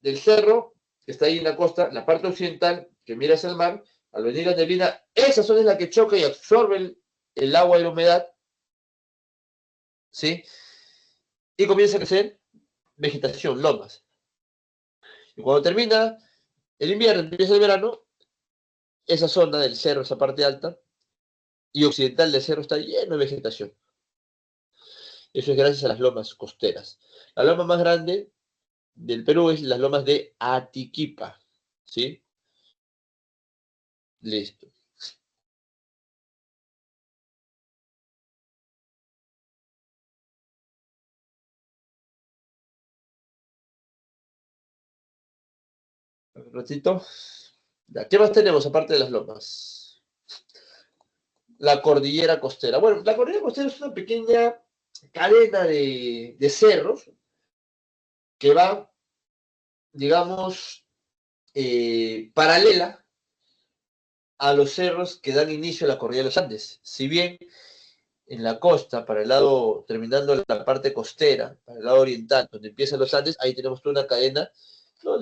Del cerro, que está ahí en la costa, la parte occidental, que mira hacia el mar, al venir la neblina, esa zona es la que choca y absorbe el agua y la humedad, ¿sí? Y comienza a crecer vegetación, lomas. Y cuando termina el invierno, empieza el verano, esa zona del cerro, esa parte alta, y occidental del cerro está lleno de vegetación. Eso es gracias a las lomas costeras. La loma más grande del Perú es las lomas de Atiquipa, ¿sí? Listo. Un ratito. Ya, ¿qué más tenemos aparte de las lomas? La cordillera costera. Bueno, la cordillera costera es una pequeña cadena de cerros que va, digamos, paralela a los cerros que dan inicio a la cordillera de los Andes. Si bien en la costa, para el lado, terminando la parte costera, para el lado oriental, donde empiezan los Andes, ahí tenemos toda una cadena, ¿no?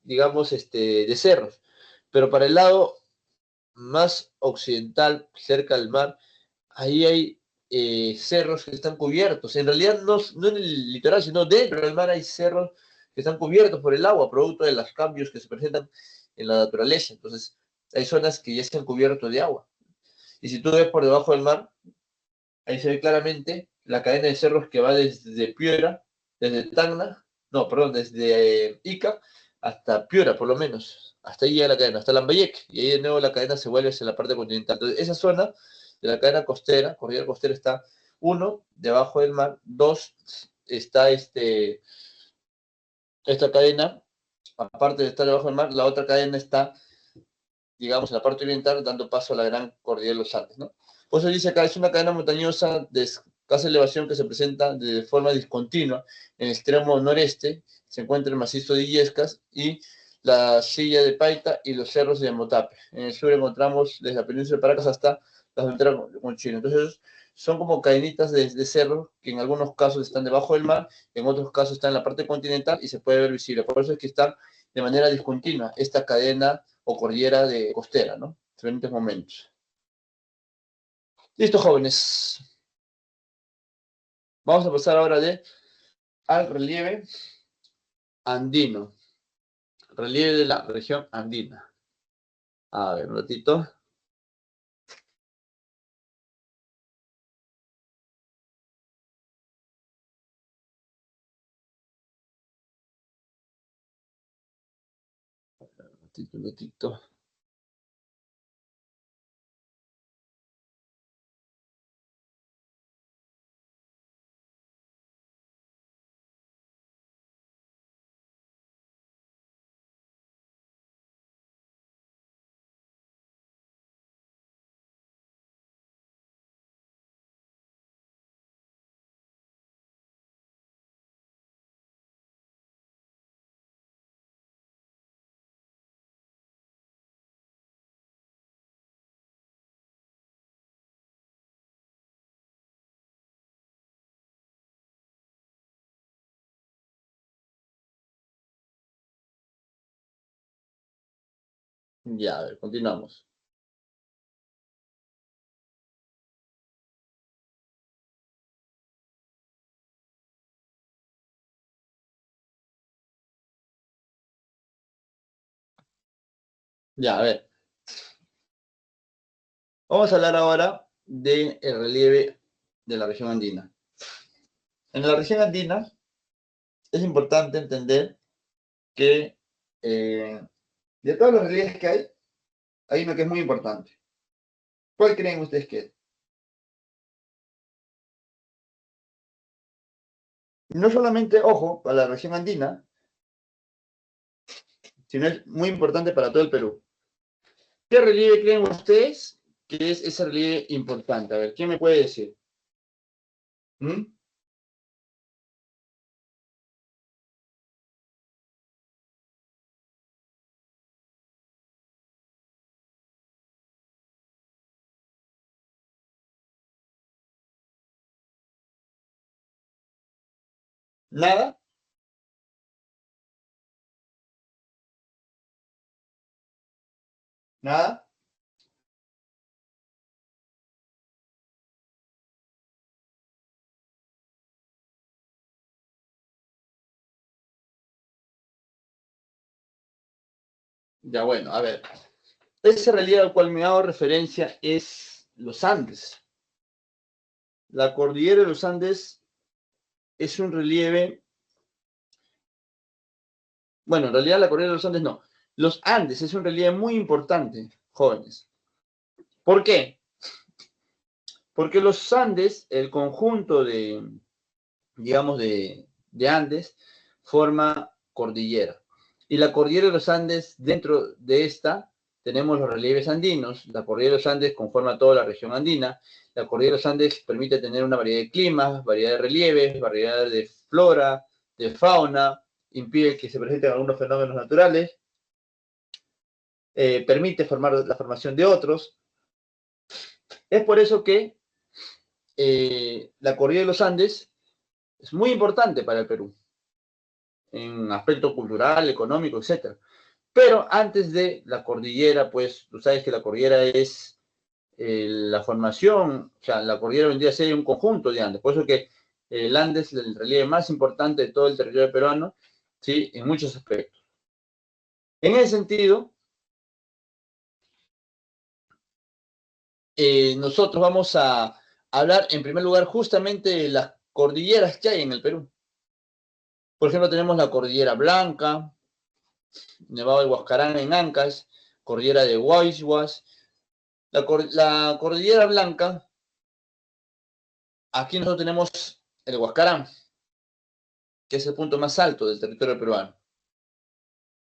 Digamos, de cerros. Pero para el lado más occidental, cerca del mar, ahí hay cerros que están cubiertos. En realidad no en el litoral, sino dentro del mar hay cerros que están cubiertos por el agua, producto de los cambios que se presentan en la naturaleza. Entonces, hay zonas que ya están cubiertas de agua. Y si tú ves por debajo del mar, ahí se ve claramente la cadena de cerros que va desde Piura, desde Tacna, no, perdón, desde Ica hasta Piura, por lo menos. Hasta ahí llega la cadena, hasta Lambayeque. Y ahí de nuevo la cadena se vuelve hacia la parte continental. Entonces, esa zona de la cadena costera, cordillera costera, está, uno, debajo del mar, dos, está esta cadena, aparte de estar debajo del mar, la otra cadena está, digamos, en la parte oriental, dando paso a la gran cordillera de los Andes, ¿no? Por eso dice acá, es una cadena montañosa de escasa elevación que se presenta de forma discontinua. En el extremo noreste se encuentra el macizo de Illescas y la silla de Paita y los cerros de Motape. En el sur encontramos desde la península de Paracas hasta la frontera con Chile. Entonces, son como cadenitas de cerro que en algunos casos están debajo del mar, en otros casos están en la parte continental y se puede ver visible. Por eso es que están de manera discontinua esta cadena o cordillera de costera, ¿no? Diferentes momentos. Listo, jóvenes. Vamos a pasar ahora al relieve andino. Relieve de la región andina. A ver, un ratito. Un ratito. Ya, a ver, continuamos. Ya, a ver. Vamos a hablar ahora del relieve de la región andina. En la región andina es importante entender que de todos los relieves que hay uno que es muy importante. ¿Cuál creen ustedes que es? No solamente, ojo, para la región andina, sino es muy importante para todo el Perú. ¿Qué relieve creen ustedes que es ese relieve importante? A ver, ¿quién me puede decir? ¿Mm? ¿Nada? ¿Nada? Ya bueno, a ver. Ese relieve al cual me hago referencia es los Andes. La cordillera de los Andes es un relieve, bueno, en realidad la cordillera de los Andes no. Los Andes es un relieve muy importante, jóvenes. ¿Por qué? Porque los Andes, el conjunto de, digamos, de Andes, forma cordillera. Y la cordillera de los Andes, dentro de esta, tenemos los relieves andinos. La cordillera de los Andes conforma toda la región andina. La cordillera de los Andes permite tener una variedad de climas, variedad de relieves, variedad de flora, de fauna, impide que se presenten algunos fenómenos naturales, permite formar la formación de otros. Es por eso que la cordillera de los Andes es muy importante para el Perú, en aspecto cultural, económico, etcétera. Pero antes de la cordillera, pues tú sabes que la cordillera es la formación, o sea, la cordillera vendría a ser un conjunto de Andes. Por eso que el Andes es el relieve más importante de todo el territorio peruano, ¿sí? En muchos aspectos. En ese sentido, nosotros vamos a hablar en primer lugar justamente de las cordilleras que hay en el Perú. Por ejemplo, tenemos la Cordillera Blanca, Nevado del Huascarán en Ancash, Cordillera de Guaymas. La Cordillera Blanca, aquí nosotros tenemos el Huascarán, que es el punto más alto del territorio peruano.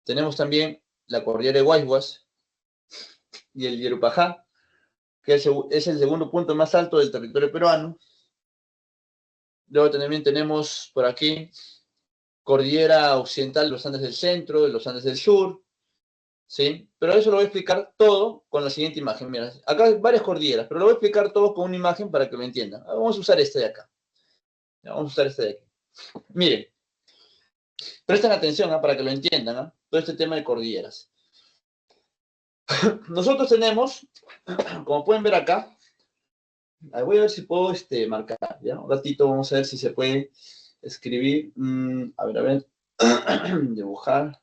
Tenemos también la Cordillera de Guaymas y el Yerupajá, que es el segundo punto más alto del territorio peruano. Luego también tenemos por aquí Cordillera Occidental de los Andes del Centro, de los Andes del Sur, ¿sí? Pero eso lo voy a explicar todo con la siguiente imagen. Mira, acá hay varias cordilleras, pero lo voy a explicar todo con una imagen para que lo entiendan. Vamos a usar esta de acá. Vamos a usar esta de aquí. Miren, presten atención para que lo entiendan, todo este tema de cordilleras. Nosotros tenemos, como pueden ver acá, voy a ver si puedo marcar, ¿ya? Un ratito vamos a ver si se puede escribir. A ver, dibujar.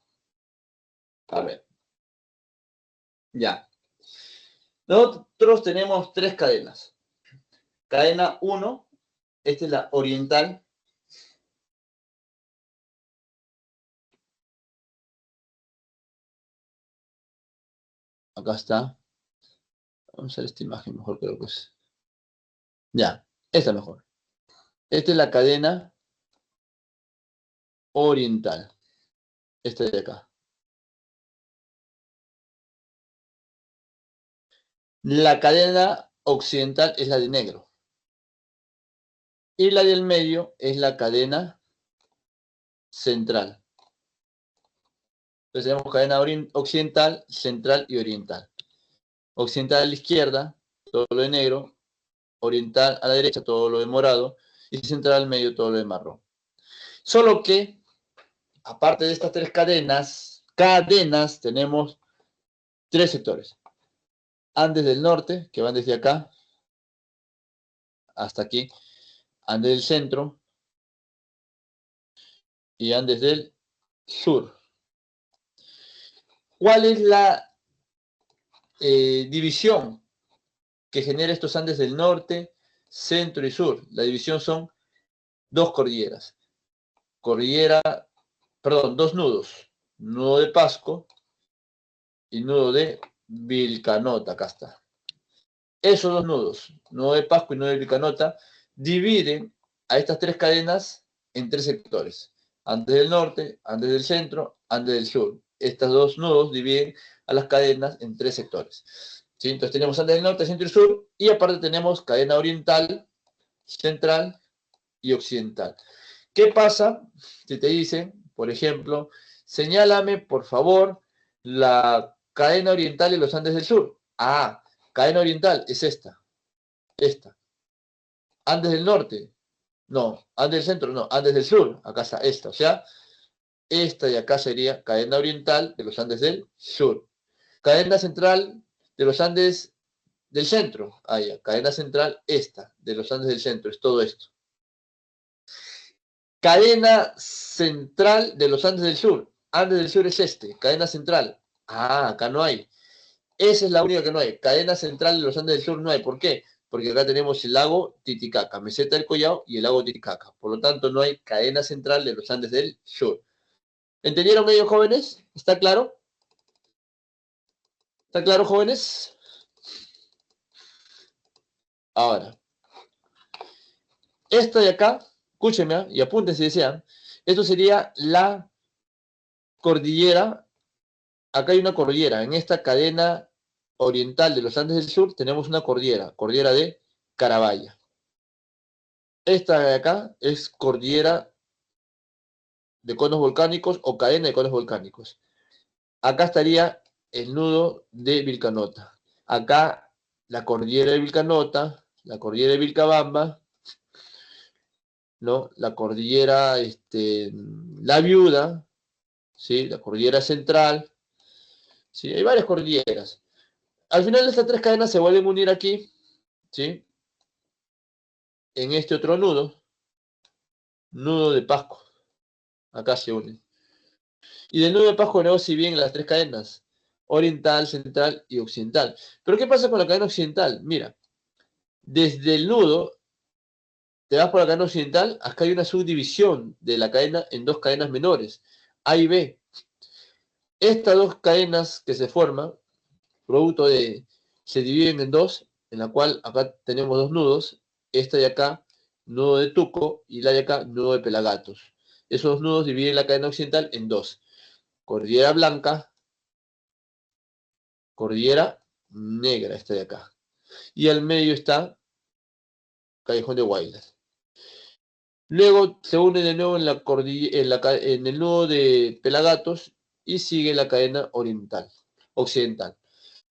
A ver, ya. Nosotros tenemos tres cadenas. Cadena 1, esta es la oriental. Acá está. Vamos a ver esta imagen mejor, creo que es. Ya, esta mejor. Esta es la cadena oriental. Esta de acá. La cadena occidental es la de negro. Y la del medio es la cadena central. Entonces tenemos cadena occidental, central y oriental. Occidental a la izquierda, todo lo de negro. Oriental a la derecha, todo lo de morado. Y central al medio, todo lo de marrón. Solo que, aparte de estas tres cadenas, tenemos tres sectores. Andes del norte, que van desde acá hasta aquí. Andes del centro y Andes del sur. ¿Cuál es la división que genera estos Andes del norte, centro y sur. La división son dos cordilleras. Dos nudos. Nudo de Pasco y nudo de Vilcanota. Acá está. Esos dos nudos, nudo de Pasco y nudo de Vilcanota, dividen a estas tres cadenas en tres sectores. Andes del norte, Andes del centro, Andes del sur. Estos dos nudos dividen a las cadenas en tres sectores. ¿Sí? Entonces tenemos Andes del norte, centro y sur, y aparte tenemos cadena oriental, central y occidental. ¿Qué pasa si te dicen, por ejemplo, señálame, por favor, la cadena oriental de los Andes del sur? Ah, cadena oriental es esta. Andes del norte, no. Andes del centro, no. Andes del sur, acá está esta. O sea, esta de acá sería cadena oriental de los Andes del sur. Cadena central de los Andes del centro. Ahí, cadena central esta, de los Andes del centro. Es todo esto. Cadena central de los Andes del sur. Andes del sur es este. Cadena central. Ah, acá no hay. Esa es la única que no hay. Cadena central de los Andes del sur no hay. ¿Por qué? Porque acá tenemos el lago Titicaca, meseta del Collao y el lago Titicaca. Por lo tanto, no hay cadena central de los Andes del sur. ¿Entendieron ellos, jóvenes? ¿Está claro? ¿Está claro, jóvenes? Ahora, esta de acá, escúchenme y apunten si desean, esto sería la cordillera. Acá hay una cordillera. En esta cadena oriental de los Andes del sur tenemos una cordillera de Carabaya. Esta de acá es cordillera de conos volcánicos o cadena de conos volcánicos. Acá estaría el nudo de Vilcanota. Acá la cordillera de Vilcanota, la cordillera de Vilcabamba, ¿no? La cordillera, La Viuda, ¿sí? La cordillera central, ¿sí? Hay varias cordilleras. Al final estas tres cadenas se vuelven a unir aquí, ¿sí? En este otro nudo de Pasco. Acá se unen. Y del nudo de Pasco luego si bien las tres cadenas, oriental, central y occidental. Pero ¿qué pasa con la cadena occidental? Mira, desde el nudo, te vas por la cadena occidental, acá hay una subdivisión de la cadena en dos cadenas menores, A y B. Estas dos cadenas que se forman, producto de, se dividen en dos, en la cual acá tenemos dos nudos, esta de acá, nudo de Tuco, y la de acá, nudo de Pelagatos. Esos dos nudos dividen la cadena occidental en dos. Cordillera Blanca, cordillera negra, esta de acá. Y al medio está Callejón de Guaylas. Luego se une de nuevo en, en el nudo de Pelagatos y sigue la cadena occidental.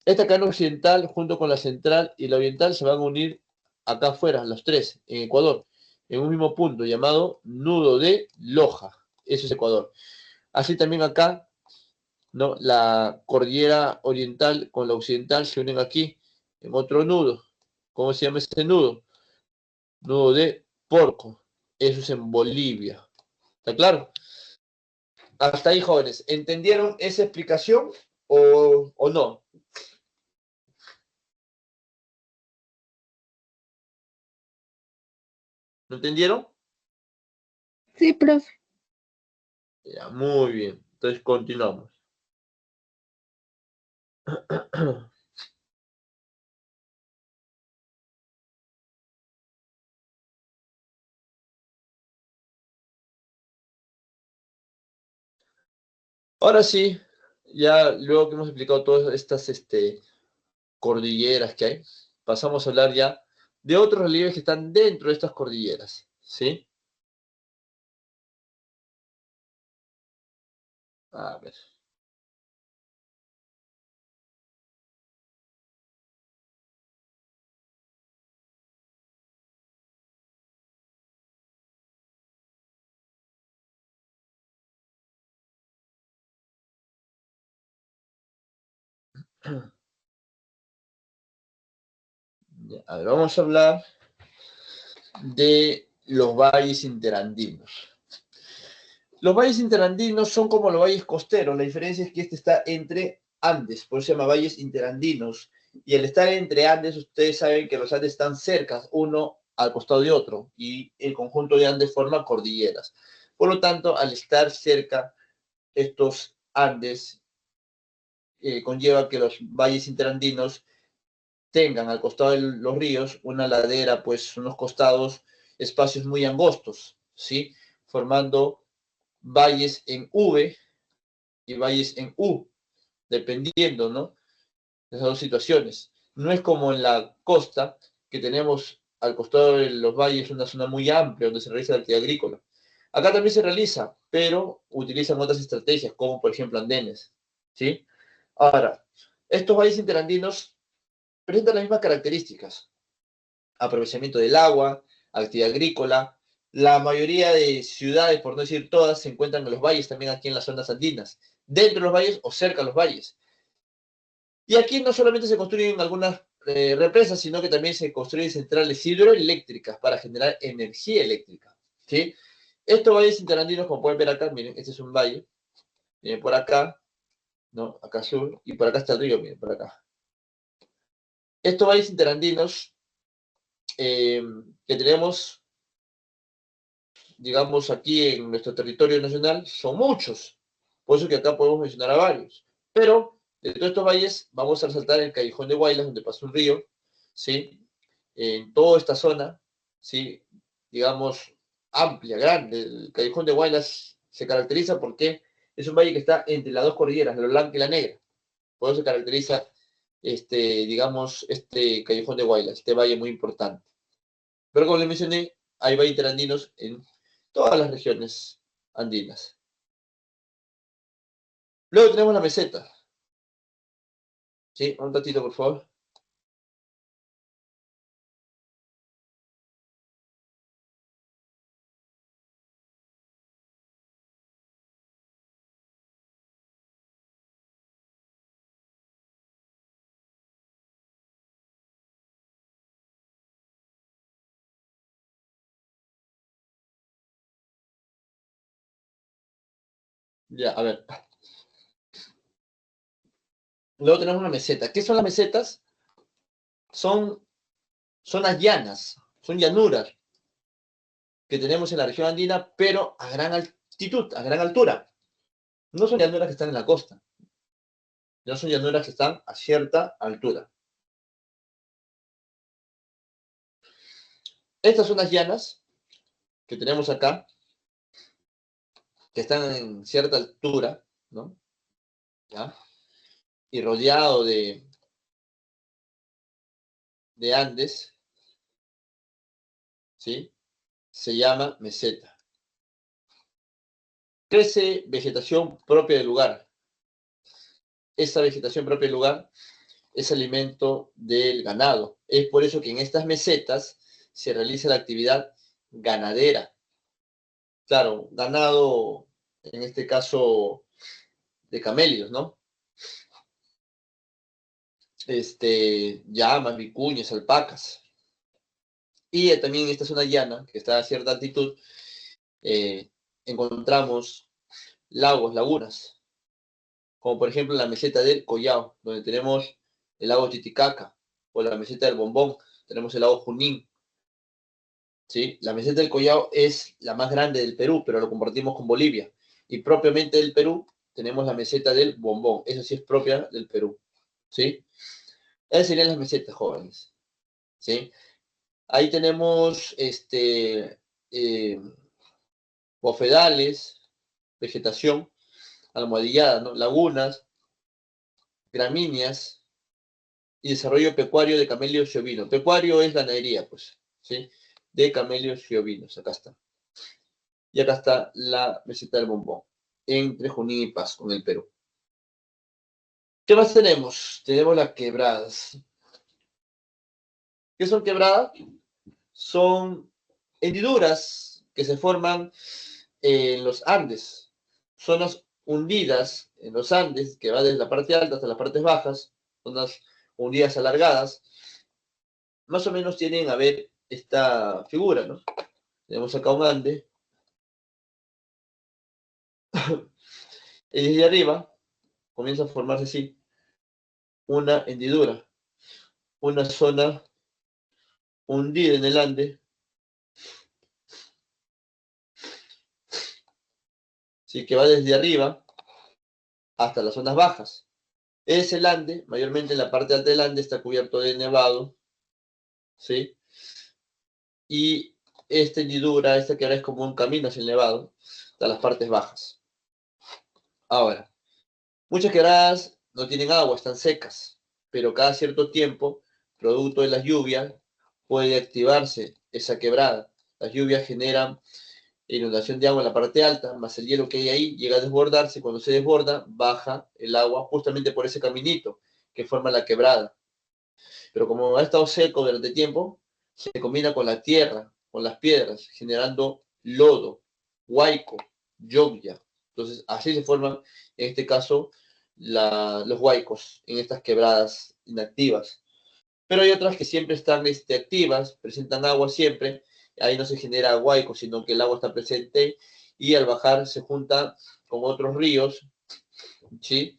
Esta cadena occidental, junto con la central y la oriental, se van a unir acá afuera, los tres, en Ecuador, en un mismo punto llamado nudo de Loja. Eso es Ecuador. Así también acá, ¿no? La cordillera oriental con la occidental se unen aquí, en otro nudo. ¿Cómo se llama este nudo? Nudo de Porco. Eso es en Bolivia. ¿Está claro? Hasta ahí, jóvenes. ¿Entendieron esa explicación o no? ¿No entendieron? Sí, profe. Ya, muy bien. Entonces continuamos. Ahora sí, ya luego que hemos explicado todas estas cordilleras que hay, pasamos a hablar ya de otros relieves que están dentro de estas cordilleras, ¿sí? A ver. Ya, a ver, vamos a hablar de los valles interandinos. Los valles interandinos son como los valles costeros, la diferencia es que este está entre Andes, por eso se llama valles interandinos. Y al estar entre Andes, ustedes saben que los Andes están cerca, uno al costado de otro, y el conjunto de Andes forma cordilleras. Por lo tanto, al estar cerca, estos Andes conlleva que los valles interandinos tengan al costado de los ríos una ladera, pues unos costados, espacios muy angostos, ¿sí? Formando valles en V y valles en U, dependiendo, ¿no? De esas dos situaciones. No es como en la costa, que tenemos al costado de los valles una zona muy amplia donde se realiza la actividad agrícola. Acá también se realiza, pero utilizan otras estrategias, como por ejemplo andenes, ¿sí? Ahora, estos valles interandinos presentan las mismas características: aprovechamiento del agua, actividad agrícola. La mayoría de ciudades, por no decir todas, se encuentran en los valles, también aquí en las zonas andinas, dentro de los valles o cerca de los valles. Y aquí no solamente se construyen algunas represas, sino que también se construyen centrales hidroeléctricas para generar energía eléctrica, ¿sí? Estos valles interandinos, como pueden ver acá, miren, este es un valle, miren por acá, ¿no? Acá sur, y por acá está el río, miren, por acá. Estos valles interandinos que tenemos, digamos, aquí en nuestro territorio nacional, son muchos. Por eso que acá podemos mencionar a varios. Pero de todos estos valles, vamos a resaltar el Callejón de Huaylas, donde pasa un río, ¿sí? En toda esta zona, ¿sí? Digamos, amplia, grande. El Callejón de Huaylas se caracteriza porque es un valle que está entre las dos cordilleras, la blanca y la negra. Por eso se caracteriza, digamos, este Callejón de Huaylas, este valle muy importante. Pero como les mencioné, hay valles interandinos en todas las regiones andinas. Luego tenemos la meseta. ¿Sí? Un ratito, por favor. Ya, a ver. Luego tenemos una meseta. ¿Qué son las mesetas? Son zonas llanas, son llanuras que tenemos en la región andina, pero a gran altitud, a gran altura. No son llanuras que están en la costa, no son llanuras que están a cierta altura. Estas zonas llanas que tenemos acá, que están en cierta altura, ¿no? ¿Ya? Y rodeado de Andes, ¿sí? Se llama meseta. Crece vegetación propia del lugar. Esa vegetación propia del lugar es alimento del ganado. Es por eso que en estas mesetas se realiza la actividad ganadera. Claro, ganado, en este caso, de camelios, ¿no? Llamas, vicuñas, alpacas. Y también en esta zona llana, que está a cierta altitud, encontramos lagos, lagunas, como por ejemplo la meseta del Collao, donde tenemos el lago Titicaca, o la meseta del Bombón, tenemos el lago Junín, ¿sí? La meseta del Collao es la más grande del Perú, pero lo compartimos con Bolivia. Y propiamente del Perú tenemos la meseta del Bombón, esa sí es propia del Perú, ¿sí? Esas serían las mesetas, jóvenes, ¿sí? Ahí tenemos eh, bofedales, vegetación almohadillada, ¿no? Lagunas, gramíneas y desarrollo pecuario de camelios y ovinos. Pecuario es ganadería, pues, ¿sí? De camelios y ovinos, acá está. Y acá está la meseta del Bombón, entre Junín y Paz, con el Perú. ¿Qué más tenemos? Tenemos las quebradas. ¿Qué son quebradas? Son hendiduras que se forman en los Andes, zonas hundidas en los Andes, que va desde la parte alta hasta las partes bajas, zonas hundidas alargadas, más o menos tienen a ver esta figura, ¿no? Tenemos acá un Ande, y desde arriba comienza a formarse así, una hendidura, una zona hundida en el Ande, ¿sí? Que va desde arriba hasta las zonas bajas. Ese Ande, mayormente en la parte alta del Ande, está cubierto de nevado, ¿sí? Y esta hendidura, esta que ahora es como un camino hacia el nevado, hasta las partes bajas. Ahora, muchas quebradas no tienen agua, están secas, pero cada cierto tiempo, producto de las lluvias, puede activarse esa quebrada. Las lluvias generan inundación de agua en la parte alta, más el hielo que hay ahí llega a desbordarse. Cuando se desborda, baja el agua justamente por ese caminito que forma la quebrada. Pero como ha estado seco durante tiempo, se combina con la tierra, con las piedras, generando lodo, huaico, yogya. Entonces, así se forman, en este caso, los huaicos en estas quebradas inactivas. Pero hay otras que siempre están activas, presentan agua siempre, ahí no se genera huaico, sino que el agua está presente y al bajar se junta con otros ríos, ¿sí?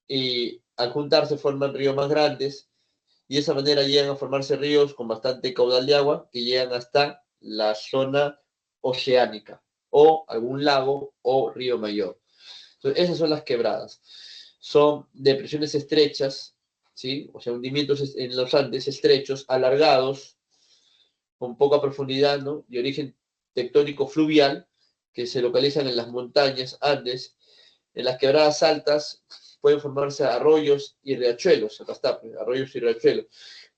Y al juntarse forman ríos más grandes y de esa manera llegan a formarse ríos con bastante caudal de agua que llegan hasta la zona oceánica o algún lago o río mayor. Entonces, esas son las quebradas. Son depresiones estrechas, ¿sí? O sea, hundimientos en los Andes estrechos, alargados, con poca profundidad, ¿no? De origen tectónico fluvial, que se localizan en las montañas Andes. En las quebradas altas pueden formarse arroyos y riachuelos, acá está, pues, arroyos y riachuelos,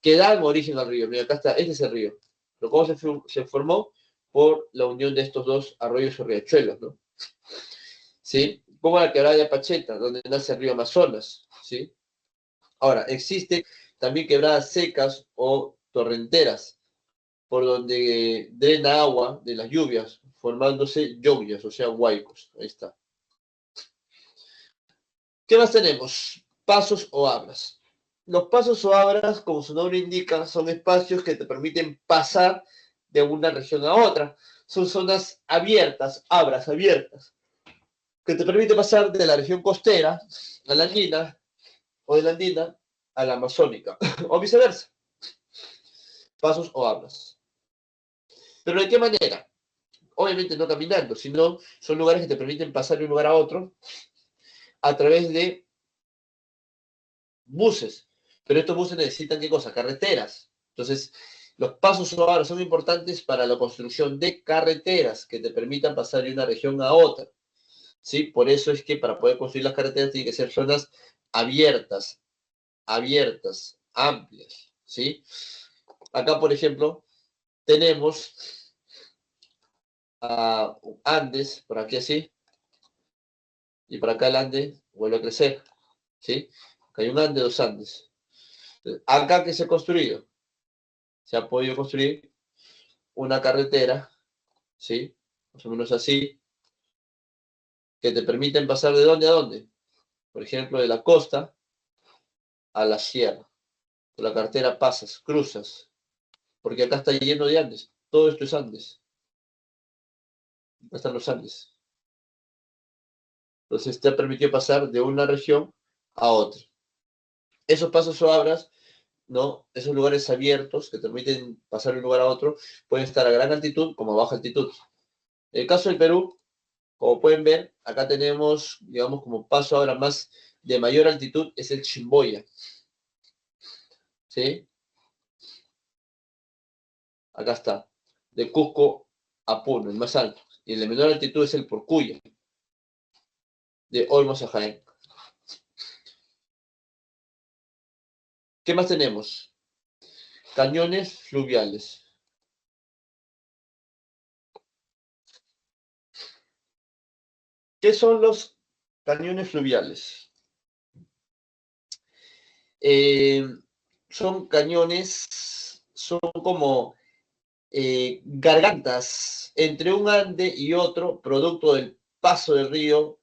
que dan origen al río. Mira, acá está, este es el río. Pero ¿cómo se formó? Por la unión de estos dos arroyos o riachuelos, ¿no? ¿Sí? Como la quebrada de Pacheta, donde nace el río Amazonas, ¿sí? Ahora, existen también quebradas secas o torrenteras, por donde drena agua de las lluvias, formándose lluvias, o sea, huaicos. Ahí está. ¿Qué más tenemos? Pasos o abras. Los pasos o abras, como su nombre indica, son espacios que te permiten pasar de una región a otra. Son zonas abiertas, abras abiertas, que te permiten pasar de la región costera a la andina o de la andina a la amazónica, o viceversa. Pasos o abras. ¿Pero de qué manera? Obviamente no caminando, sino son lugares que te permiten pasar de un lugar a otro a través de buses. Pero estos buses necesitan, ¿qué cosa? Carreteras. Entonces, los pasos o abras son importantes para la construcción de carreteras que te permitan pasar de una región a otra. ¿Sí? Por eso es que para poder construir las carreteras tienen que ser zonas abiertas, amplias. ¿Sí? Acá, por ejemplo, tenemos a Andes, por aquí así, y por acá el Ande vuelve a crecer. ¿Sí? Acá hay un Ande, dos Andes. Acá que se ha construido, se ha podido construir una carretera, ¿sí? Más o menos así, que te permiten pasar de dónde a dónde. Por ejemplo, de la costa a la sierra. Por la carretera pasas, cruzas, porque acá está lleno de Andes. Todo esto es Andes. Acá están los Andes. Entonces te ha permitido pasar de una región a otra. Esos pasos o abras, ¿no? Esos lugares abiertos que te permiten pasar de un lugar a otro, pueden estar a gran altitud como a baja altitud. En el caso del Perú, como pueden ver, acá tenemos, digamos, como paso ahora más de mayor altitud, es el Chimboya. ¿Sí? Acá está. De Cusco a Puno, el más alto. Y el de menor altitud es el Porcuya, de Olmos a Jaén. ¿Qué más tenemos? Cañones fluviales. ¿Qué son los cañones fluviales? Eh, son cañones, son como gargantas entre un ande y otro, producto del paso del río.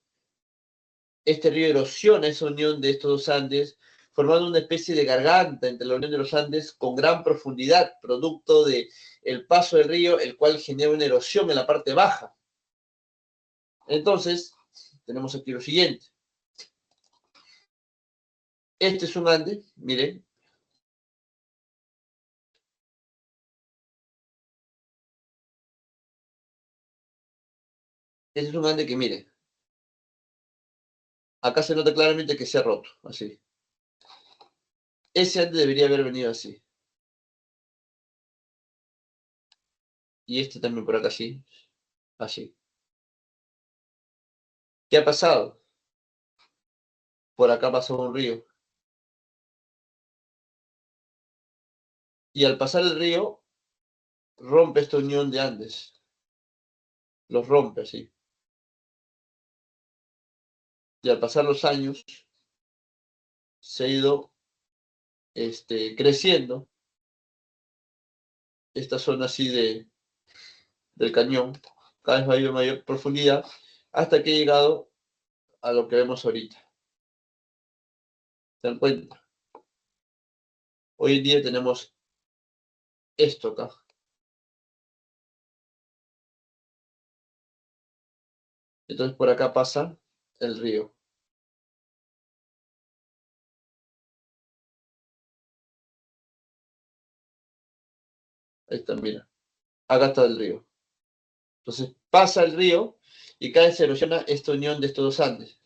Este río erosiona esa unión de estos dos Andes, formando una especie de garganta entre la unión de los Andes con gran profundidad, producto del paso del río, el cual genera una erosión en la parte baja. Entonces, tenemos aquí lo siguiente. Este es un Ande, miren. Este es un Ande que, miren. Acá se nota claramente que se ha roto, así. Ese Ande debería haber venido así. Y este también por acá así. Así. ¿Qué ha pasado? Por acá pasó un río. Y al pasar el río, rompe esta unión de Andes. Los rompe así. Y al pasar los años, se ha ido creciendo esta zona así del cañón, cada vez mayor profundidad, hasta que ha llegado a lo que vemos ahorita. ¿Se dan cuenta? Hoy en día tenemos esto acá. Entonces por acá pasa el río. Ahí está, mira. Acá está el río. Entonces pasa el río y cada vez se erosiona esta unión de estos dos Andes.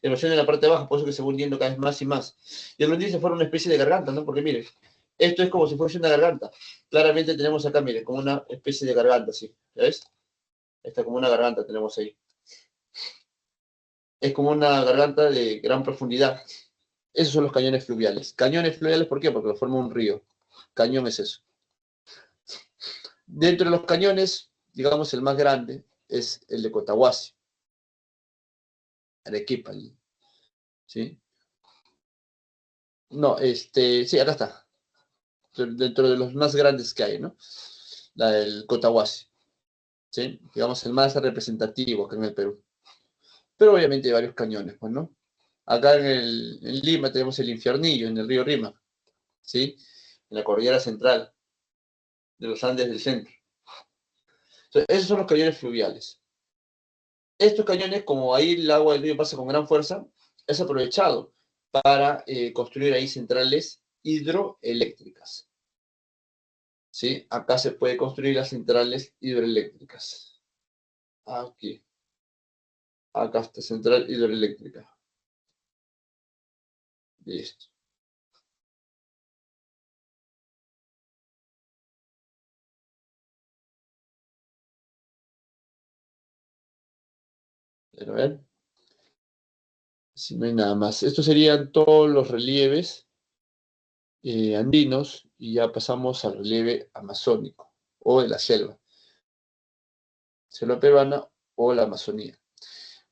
Erosiona en la parte baja, por eso que se va hundiendo cada vez más y más. Y al hundirse forma una especie de garganta, ¿no? Porque miren, esto es como si fuese una garganta. Claramente tenemos acá, miren, como una especie de garganta, ¿sí? ¿Ya ves? Está como una garganta tenemos ahí. Es como una garganta de gran profundidad. Esos son los cañones fluviales. Cañones fluviales, ¿por qué? Porque lo forma un río. Cañón es eso. Dentro de los cañones, digamos, el más grande es el de Cotahuasi, Arequipa, ¿sí? No, sí, acá está. Dentro de los más grandes que hay, ¿no? La del Cotahuasi, ¿sí? Digamos, el más representativo acá en el Perú. Pero obviamente hay varios cañones, pues, ¿no? Acá en Lima tenemos el Infiernillo, en el río Rima, ¿sí? En la cordillera central de los Andes del centro. Entonces, esos son los cañones fluviales. Estos cañones, como ahí el agua del río pasa con gran fuerza, es aprovechado para construir ahí centrales hidroeléctricas. ¿Sí? Acá se puede construir las centrales hidroeléctricas. Aquí. Acá está central hidroeléctrica. Listo. A ver. Si no hay nada más. Estos serían todos los relieves andinos y ya pasamos al relieve amazónico o de la selva peruana o la Amazonía.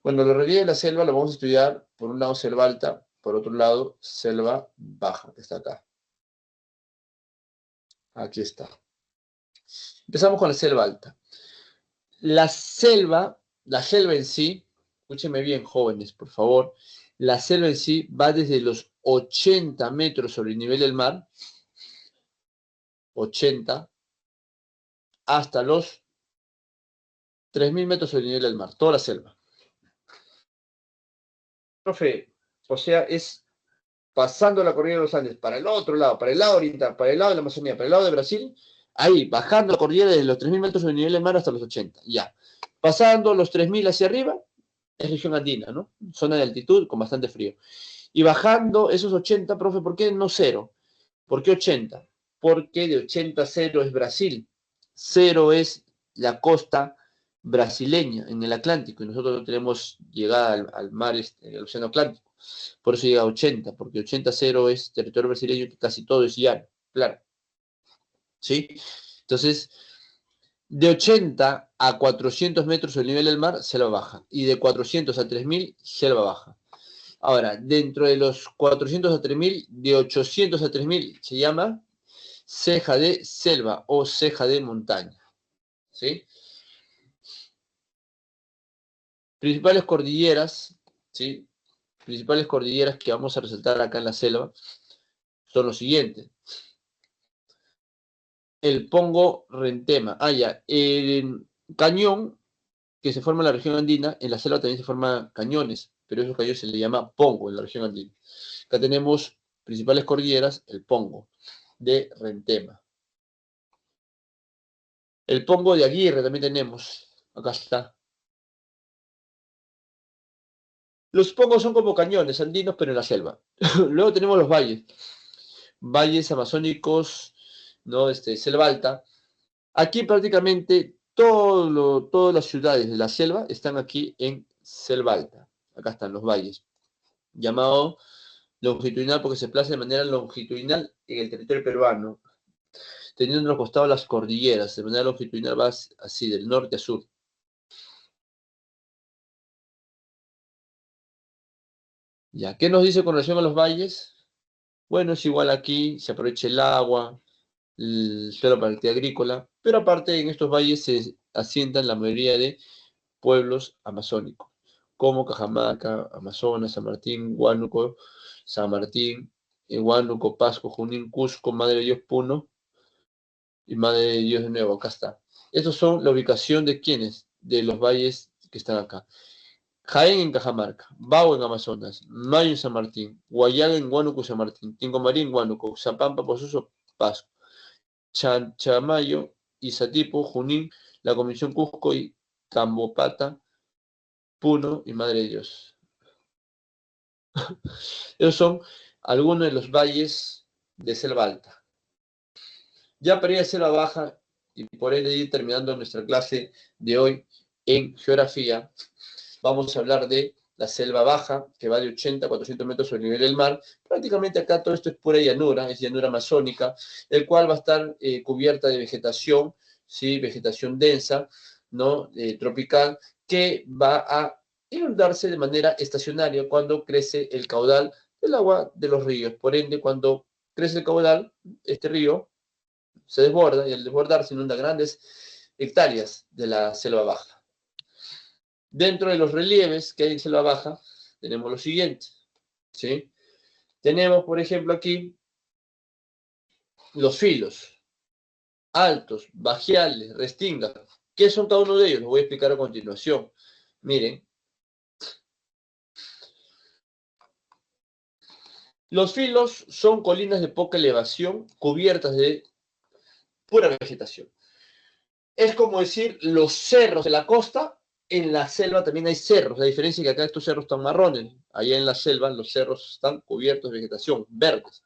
Bueno, los relieves de la selva lo vamos a estudiar por un lado selva alta, por otro lado selva baja, que está acá. Aquí está. Empezamos con la selva alta. La selva en sí, escúchenme bien, jóvenes, por favor, la selva en sí va desde los 80 metros sobre el nivel del mar, 80, hasta los 3.000 metros sobre el nivel del mar, toda la selva. Profe, o sea, es pasando la cordillera de los Andes para el otro lado, para el lado oriental, para el lado de la Amazonía, para el lado de Brasil, ahí, bajando la cordillera desde los 3.000 metros sobre el nivel del mar hasta los 80, ya. Pasando los 3.000 hacia arriba, es región andina, ¿no? Zona de altitud con bastante frío. Y bajando esos 80, profe, ¿por qué no cero? ¿Por qué 80? Porque de 80 a 0 es Brasil. Cero es la costa brasileña en el Atlántico y nosotros no tenemos llegada al mar, al océano Atlántico. Por eso llega a 80, porque 80 a 0 es territorio brasileño que casi todo es llano, claro. ¿Sí? Entonces, de 80 a 400 metros sobre el nivel del mar, selva baja. Y de 400 a 3.000, selva baja. Ahora, dentro de los 400 a 3.000, de 800 a 3.000 se llama ceja de selva o ceja de montaña. ¿Sí? Principales cordilleras, ¿sí? Principales cordilleras que vamos a resaltar acá en la selva son los siguientes. El Pongo Rentema. Ya. El cañón que se forma en la región andina, en la selva también se forman cañones. pero esos cayos se le llama pongo en la región andina. Acá tenemos principales cordilleras, el pongo de Rentema. El pongo de Aguirre también tenemos, acá está. Los pongos son como cañones andinos, pero en la selva. Luego tenemos los valles, valles amazónicos, ¿no? Selva alta. Aquí prácticamente todas las ciudades de la selva están aquí en selva alta. Acá están los valles, llamado longitudinal porque se plaza de manera longitudinal en el territorio peruano, teniendo en los costados las cordilleras, de manera longitudinal va así, del norte a sur. Ya, ¿qué nos dice con relación a los valles? Bueno, es igual aquí, se aprovecha el agua, el suelo para la actividad agrícola, pero aparte en estos valles se asientan la mayoría de pueblos amazónicos, como Cajamarca, Amazonas, San Martín, Huánuco, San Martín, Huánuco, Pasco, Junín, Cusco, Madre de Dios, Puno y Madre de Dios de nuevo, acá está. Estos son la ubicación de quienes, de los valles que están acá. Jaén en Cajamarca, Bao en Amazonas, Mayo en San Martín, Guayaga en Huánuco, San Martín, Tincomarí en Huánuco, Zapampa, Posuso, Pasco, Chanchamayo, Izatipo, Junín, la Comisión Cusco y Cambopata, Puno y Madre de Dios. Esos son algunos de los valles de selva alta. Ya para ir a selva baja, y por ende ir terminando nuestra clase de hoy en geografía, vamos a hablar de la selva baja, que va de 80 a 400 metros sobre el nivel del mar. Prácticamente acá todo esto es pura llanura, es llanura amazónica, el cual va a estar cubierta de vegetación, ¿sí? Vegetación densa, ¿no? Tropical, que va a inundarse de manera estacionaria cuando crece el caudal del agua de los ríos. Por ende, cuando crece el caudal, este río se desborda y al desbordar se inunda grandes hectáreas de la selva baja. Dentro de los relieves que hay en selva baja, tenemos lo siguiente, ¿sí? Tenemos, por ejemplo, aquí los filos, altos, bajiales, restingas. ¿Qué son cada uno de ellos? Los voy a explicar a continuación. Miren. Los filos son colinas de poca elevación cubiertas de pura vegetación. Es como decir los cerros de la costa. En la selva también hay cerros, la diferencia es que acá estos cerros están marrones, allá en la selva los cerros están cubiertos de vegetación, verdes.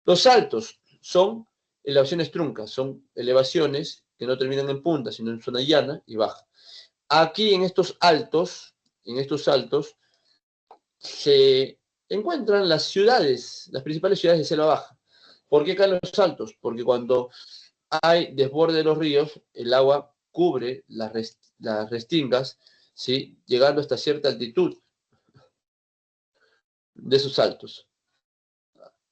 Los altos son elevaciones truncas, son elevaciones que no terminan en punta, sino en zona llana y baja. Aquí en estos altos se encuentran las ciudades, las principales ciudades de selva baja. ¿Por qué acá en los altos? Porque cuando hay desborde de los ríos, el agua cubre las restingas, ¿sí? Llegando hasta cierta altitud de esos altos,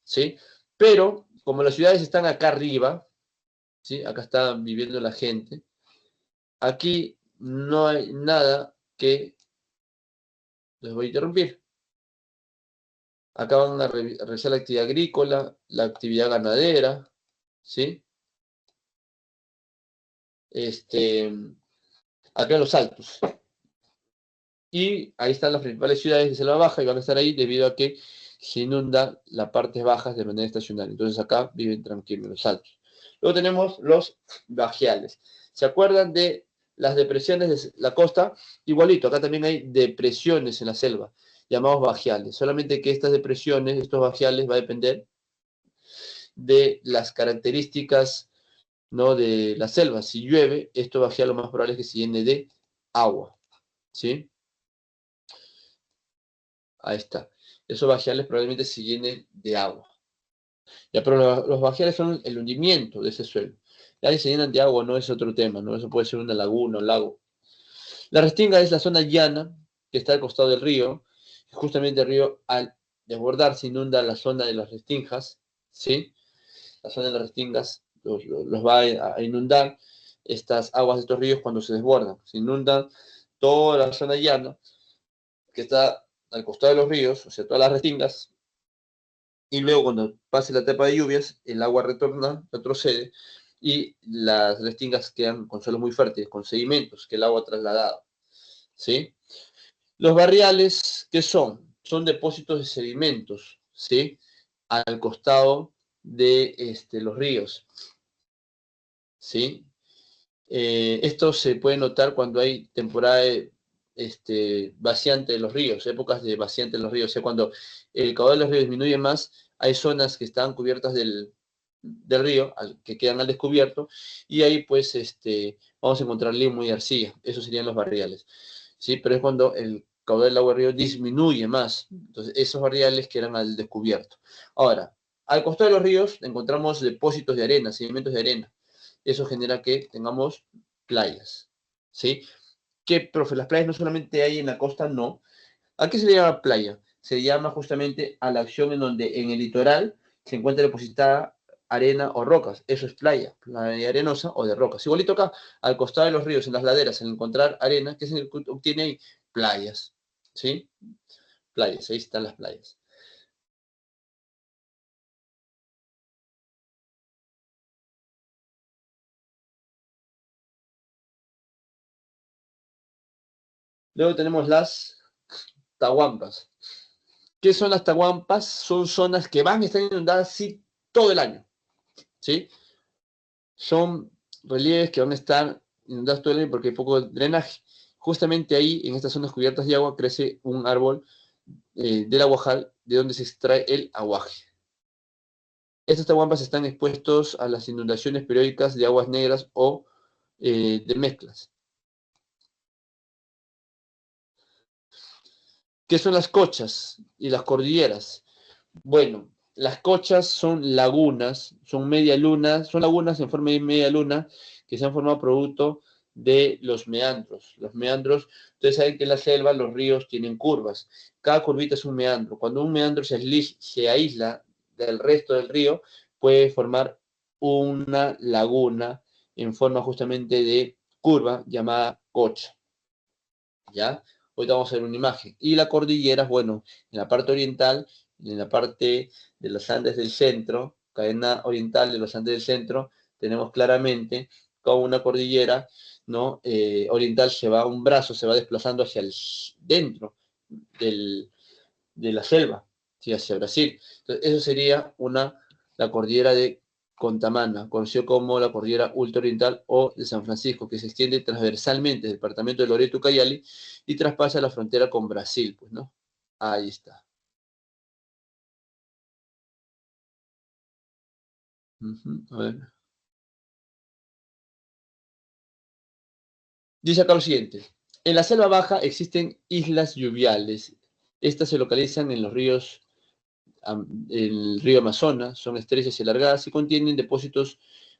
¿sí? Pero como las ciudades están acá arriba, ¿sí? Acá está viviendo la gente, aquí no hay nada que les voy a interrumpir. Acá van a realizar la actividad agrícola, la actividad ganadera, ¿sí? Acá en los altos. Y ahí están las principales ciudades de selva baja y van a estar ahí debido a que se inunda las partes bajas de manera estacional. Entonces acá viven tranquilos los altos. Luego tenemos los bajiales. ¿Se acuerdan de las depresiones de la costa? Igualito, acá también hay depresiones en la selva, llamados bajiales. Solamente que estas depresiones, estos bajiales, va a depender de las características, ¿no? De la selva. Si llueve, esto bajial lo más probable es que se llene de agua, ¿sí? Ahí está. Esos bajiales probablemente se llenen de agua. Ya, pero los bajiales son el hundimiento de ese suelo. Ya que se llenan de agua no es otro tema, ¿no? Eso puede ser una laguna, un lago. La restinga es la zona llana que está al costado del río. Justamente el río al desbordar se inunda la zona de las restingas, ¿sí? La zona de las restingas los va a inundar estas aguas de estos ríos cuando se desbordan. Se inundan toda la zona llana que está al costado de los ríos, o sea, todas las restingas, y luego cuando pase la etapa de lluvias, el agua retrocede, y las restingas quedan con suelos muy fértiles, con sedimentos que el agua ha trasladado, ¿sí? Los barriales, ¿qué son? Son depósitos de sedimentos, ¿sí? Al costado de los ríos, ¿sí? Esto se puede notar cuando hay temporada de vaciante de los ríos, épocas de vaciante de los ríos. O sea, cuando el caudal de los ríos disminuye más, hay zonas que están cubiertas del río, que quedan al descubierto, y ahí pues vamos a encontrar limo y arcilla. Esos serían los barriales, ¿sí? Pero es cuando el caudal del agua del río disminuye más. Entonces, esos barriales quedan al descubierto. Ahora, al costado de los ríos encontramos depósitos de arena, sedimentos de arena. Eso genera que tengamos playas, ¿sí? Que, profe, las playas no solamente hay en la costa, no. ¿A qué se le llama playa? Se llama justamente a la acción en donde en el litoral se encuentra depositada arena o rocas. Eso es playa arenosa o de rocas. Igualito acá, al costado de los ríos, en las laderas, en encontrar arena, ¿qué se obtiene ahí? Playas, ¿sí? Playas, ahí están las playas. Luego tenemos las tahuampas. ¿Qué son las tahuampas? Son zonas que van a estar inundadas sí, todo el año, ¿sí? Son relieves que van a estar inundados todo el año porque hay poco drenaje. Justamente ahí, en estas zonas cubiertas de agua, crece un árbol del aguajal, de donde se extrae el aguaje. Estas tahuampas están expuestos a las inundaciones periódicas de aguas negras o de mezclas. ¿Qué son las cochas y las cordilleras? Bueno, las cochas son lagunas, son media luna, son lagunas en forma de media luna que se han formado producto de los meandros. Los meandros, ustedes saben que en la selva los ríos tienen curvas. Cada curvita es un meandro. Cuando un meandro se aísla del resto del río, puede formar una laguna en forma justamente de curva llamada cocha. ¿Ya? Ahorita vamos a ver una imagen. Y la cordillera, bueno, en la parte oriental, en la parte de los Andes del centro, cadena oriental de los Andes del centro, tenemos claramente como una cordillera, ¿no? Oriental se va, un brazo se va desplazando hacia el dentro del, de la selva, ¿sí? Hacia Brasil. Entonces, eso sería la cordillera de Contamana, conocido como la cordillera ultraoriental o de San Francisco, que se extiende transversalmente del departamento de Loreto Ucayali y traspasa la frontera con Brasil, pues, ¿no? Ahí está. A ver. Dice acá lo siguiente. En la selva baja existen islas lluviales. Estas se localizan en los ríos, el río Amazonas, son estrechas y alargadas y contienen depósitos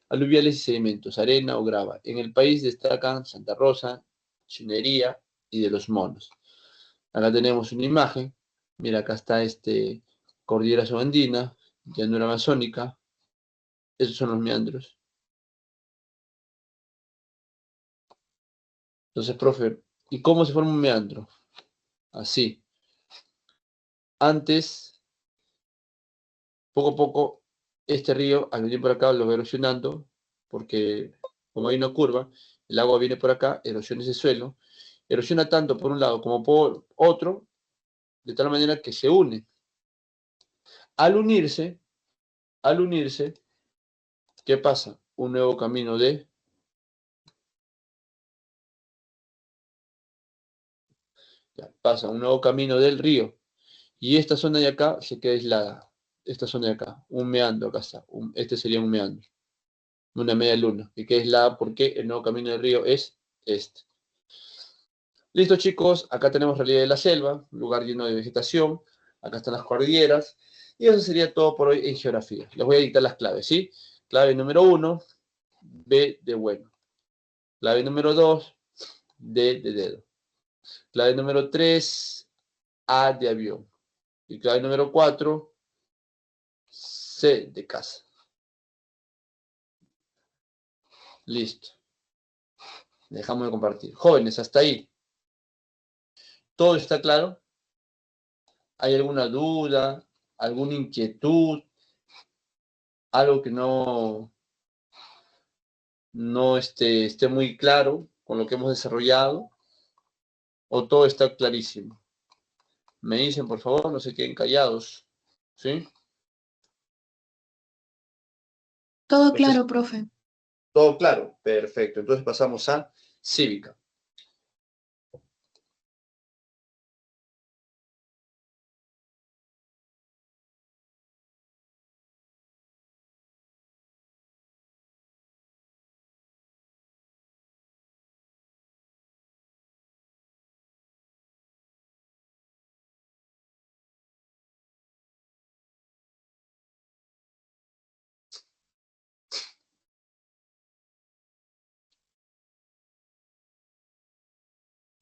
aluviales y sedimentos, arena o grava. En el país destacan Santa Rosa, Chunería y de los Monos. Acá tenemos una imagen. Mira, acá está Cordillera Subandina, llanura amazónica. Esos son los meandros. Entonces, profe, ¿y cómo se forma un meandro? Así. Antes, poco a poco, este río, al venir por acá, lo va erosionando, porque como hay una curva, el agua viene por acá, erosiona ese suelo, erosiona tanto por un lado como por otro, de tal manera que se une. Al unirse, al unirse, ¿qué pasa? Un nuevo camino pasa un nuevo camino del río. Y esta zona de acá se queda aislada. Esta zona de acá, un meandro, acá está. Este sería un meandro, una media luna, que queda aislada porque el nuevo camino del río es este. Listo, chicos, acá tenemos realidad de la selva, un lugar lleno de vegetación. Acá están las cordilleras. Y eso sería todo por hoy en geografía. Les voy a dictar las claves, ¿sí? Clave número 1, B de bueno. Clave número 2, D de dedo. Clave número 3, A de avión. Y clave número 4, C de casa. Listo. Dejamos de compartir. Jóvenes, hasta ahí. ¿Todo está claro? ¿Hay alguna duda? ¿Alguna inquietud? ¿Algo que no esté muy claro con lo que hemos desarrollado? ¿O todo está clarísimo? Me dicen, por favor, no se queden callados. ¿Sí? Todo Entonces, claro, profe. todo claro. Perfecto. Entonces pasamos a cívica.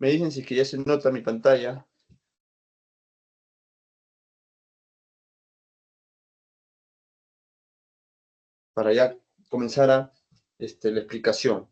Me dicen si es que ya se nota mi pantalla. Para ya comenzar a la explicación.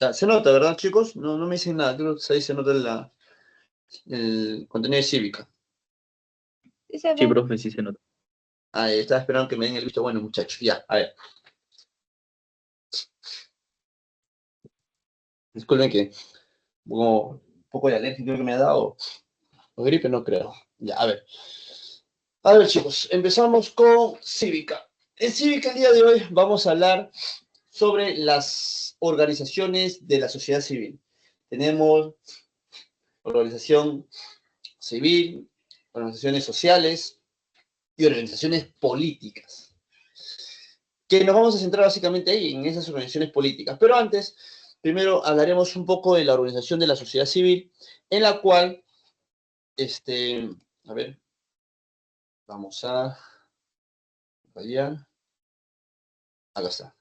Ya, se nota, ¿verdad, chicos? No, no me dicen nada. Creo que ahí se nota el contenido de cívica. Sí se Sí, ve. profe, sí se nota. Ah, estaba esperando que me den el visto bueno, muchachos. Ya, a ver. Disculpen que un poco de alergia creo que me ha dado. O gripe no creo. Ya, a ver. A ver, chicos, empezamos con cívica. En cívica el día de hoy vamos a hablar sobre las organizaciones de la sociedad civil. Tenemos organización civil, organizaciones sociales y organizaciones políticas. Que nos vamos a centrar básicamente ahí, en esas organizaciones políticas. Pero antes, primero hablaremos un poco de la organización de la sociedad civil, en la cual, a ver, vamos a allá, acá está.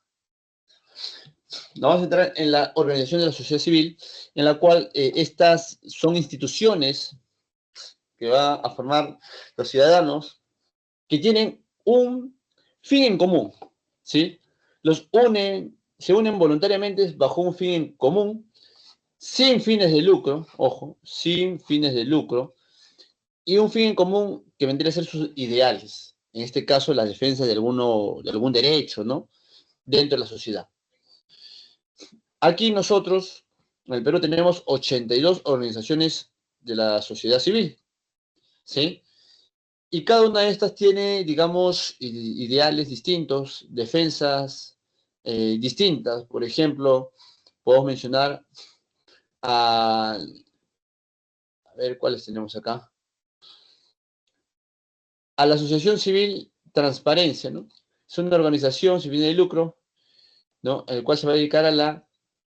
Nos vamos a centrar en la organización de la sociedad civil, en la cual estas son instituciones que va a formar los ciudadanos que tienen un fin en común, ¿sí? Se unen voluntariamente bajo un fin en común, sin fines de lucro, ojo, sin fines de lucro, y un fin en común que vendría a ser sus ideales, en este caso la defensa de algún derecho, ¿no? Dentro de la sociedad. Aquí nosotros, en el Perú, tenemos 82 organizaciones de la sociedad civil, ¿sí? Y cada una de estas tiene, digamos, ideales distintos, defensas distintas. Por ejemplo, podemos mencionar a ver cuáles tenemos acá. A la Asociación Civil Transparencia, ¿no? Es una organización sin fines de lucro, ¿no? El cual se va a dedicar a la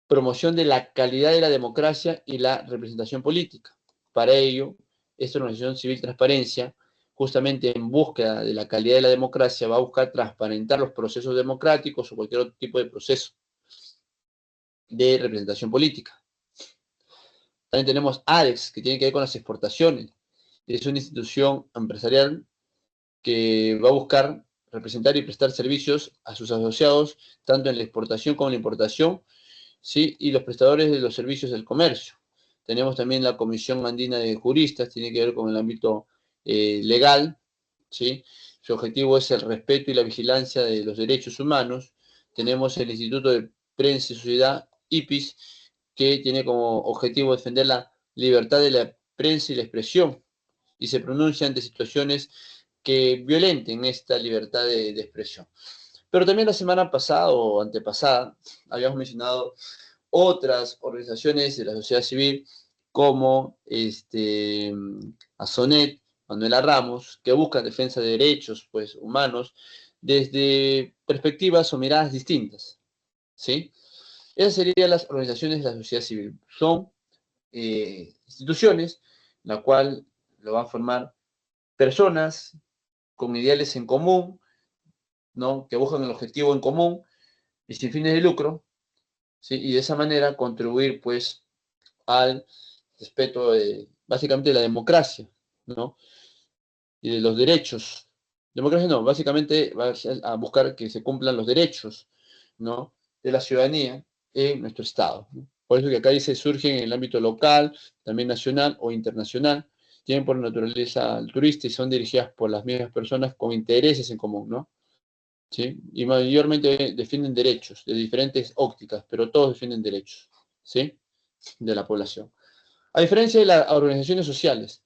promoción de la calidad de la democracia y la representación política. Para ello, esta organización civil Transparencia, justamente en búsqueda de la calidad de la democracia, va a buscar transparentar los procesos democráticos o cualquier otro tipo de proceso de representación política. También tenemos ADEX, que tiene que ver con las exportaciones. Es una institución empresarial que va a buscar representar y prestar servicios a sus asociados, tanto en la exportación como en la importación, ¿sí? Y los prestadores de los servicios del comercio. Tenemos también la Comisión Andina de Juristas, tiene que ver con el ámbito legal, ¿sí? Su objetivo es el respeto y la vigilancia de los derechos humanos. Tenemos el Instituto de Prensa y Sociedad, IPIS, que tiene como objetivo defender la libertad de la prensa y la expresión y se pronuncia ante situaciones que violenten esta libertad de expresión. Pero también la semana pasada o antepasada habíamos mencionado otras organizaciones de la sociedad civil como ASONET, Manuela Ramos, que buscan defensa de derechos pues, humanos desde perspectivas o miradas distintas, ¿sí? Esas serían las organizaciones de la sociedad civil. Son instituciones, la cual lo van a formar personas con ideales en común, ¿no? Que buscan el objetivo en común y sin fines de lucro, ¿sí? Y de esa manera contribuir, pues, al respeto de, básicamente, de la democracia, ¿no? Y de los derechos. Democracia no, básicamente va a buscar que se cumplan los derechos, ¿no? De la ciudadanía en nuestro Estado, ¿no? Por eso que acá dice, surgen en el ámbito local, también nacional o internacional, tienen por naturaleza altruista y son dirigidas por las mismas personas con intereses en común, ¿no? ¿Sí? Y mayormente defienden derechos de diferentes ópticas, pero todos defienden derechos, ¿sí? De la población. A diferencia de las organizaciones sociales,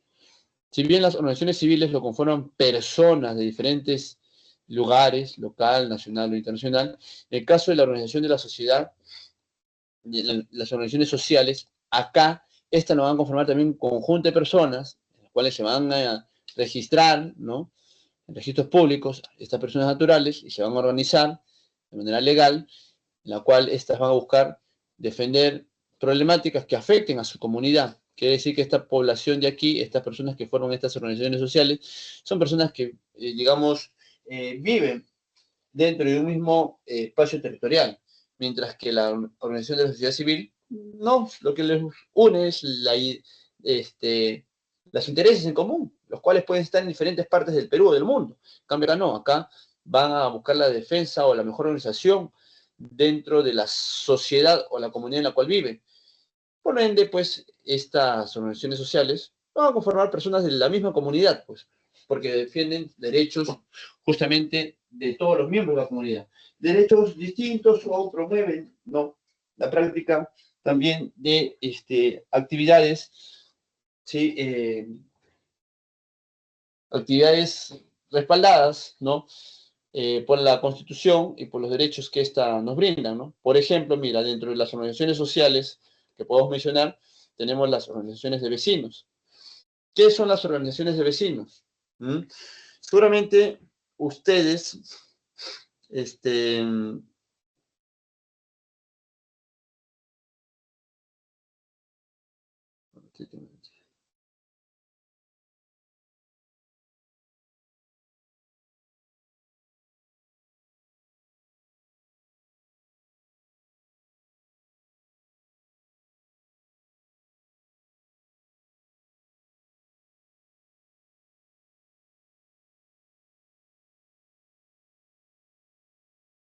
si bien las organizaciones civiles lo conforman personas de diferentes lugares, local, nacional o internacional, en el caso de la organización de la sociedad, de las organizaciones sociales, acá estas nos van a conformar también un conjunto de personas, las cuales se van a registrar, ¿no? En registros públicos, estas personas naturales, y se van a organizar de manera legal, en la cual estas van a buscar defender problemáticas que afecten a su comunidad. Quiere decir que esta población de aquí, estas personas que forman estas organizaciones sociales, son personas que, digamos, viven dentro de un mismo espacio territorial, mientras que la organización de la sociedad civil, no, lo que les une es los intereses en común, los cuales pueden estar en diferentes partes del Perú o del mundo. En cambio, acá no, acá van a buscar la defensa o la mejor organización dentro de la sociedad o la comunidad en la cual viven. Por ende, pues, estas organizaciones sociales van a conformar personas de la misma comunidad, pues, porque defienden derechos justamente de todos los miembros de la comunidad. Derechos distintos o promueven, ¿no? La práctica también de actividades, ¿sí? Actividades respaldadas, ¿no? Por la Constitución y por los derechos que ésta nos brinda, ¿no? Por ejemplo, mira, dentro de las organizaciones sociales que podemos mencionar, tenemos las organizaciones de vecinos. ¿Qué son las organizaciones de vecinos? ¿Mm? Seguramente ustedes, este,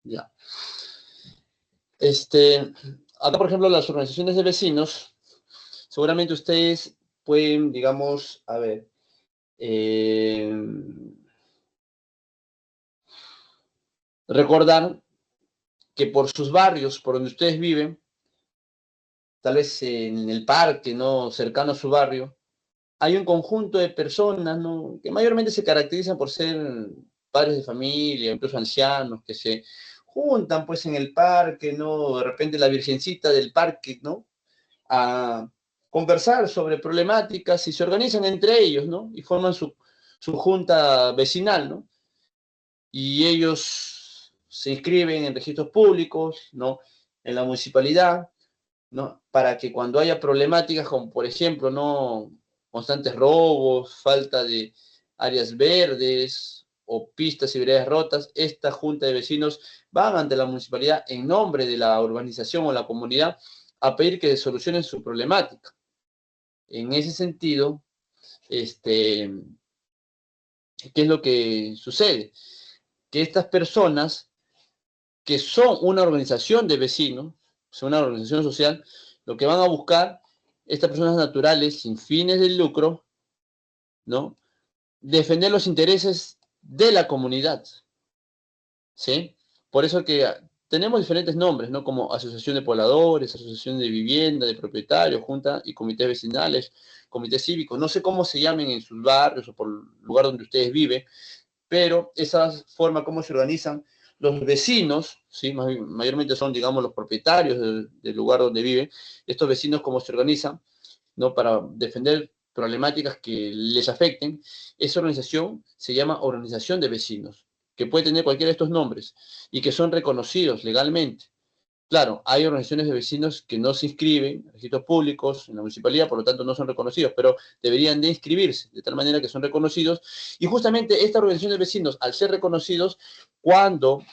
ya. Acá, por ejemplo, las organizaciones de vecinos, seguramente ustedes pueden, digamos, a ver, recordar que por sus barrios, por donde ustedes viven, tal vez en el parque, ¿no? Cercano a su barrio, hay un conjunto de personas, ¿no? Que mayormente se caracterizan por ser padres de familia, incluso ancianos, que se juntan pues en el parque, ¿no? De repente la virgencita del parque, ¿no? A conversar sobre problemáticas y se organizan entre ellos, ¿no? Y forman su junta vecinal, ¿no? Y ellos se inscriben en registros públicos, ¿no? En la municipalidad, ¿no? Para que cuando haya problemáticas como, por ejemplo, ¿no? Constantes robos, falta de áreas verdes o pistas y veredas rotas, esta junta de vecinos van ante la municipalidad en nombre de la urbanización o la comunidad a pedir que solucionen su problemática. En ese sentido, ¿qué es lo que sucede? Que estas personas que son una organización de vecinos, son una organización social, lo que van a buscar estas personas naturales sin fines de lucro, ¿no? Defender los intereses de la comunidad, ¿sí? Por eso que tenemos diferentes nombres, ¿no? Como asociación de pobladores, asociación de vivienda, de propietarios, junta y comités vecinales, comités cívicos, no sé cómo se llamen en sus barrios o por el lugar donde ustedes viven, pero esa forma como se organizan los vecinos, ¿sí? Mayormente son, digamos, los propietarios del lugar donde viven, estos vecinos cómo se organizan, ¿no? Para defender problemáticas que les afecten, esa organización se llama organización de vecinos, que puede tener cualquiera de estos nombres y que son reconocidos legalmente. Claro, hay organizaciones de vecinos que no se inscriben en registros públicos en la municipalidad, por lo tanto no son reconocidos, pero deberían de inscribirse, de tal manera que son reconocidos. Y justamente esta organización de vecinos, al ser reconocidos, cuando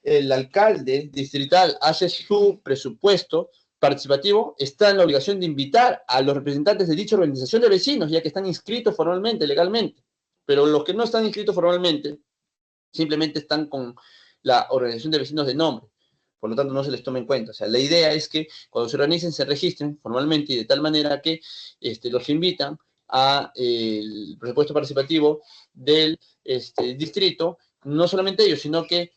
el alcalde distrital hace su presupuesto participativo, está en la obligación de invitar a los representantes de dicha organización de vecinos, ya que están inscritos formalmente, legalmente. Pero los que no están inscritos formalmente, simplemente están con la organización de vecinos de nombre. Por lo tanto, no se les toma en cuenta. O sea, la idea es que cuando se organicen, se registren formalmente y de tal manera que los invitan a el presupuesto participativo del distrito, no solamente ellos, sino que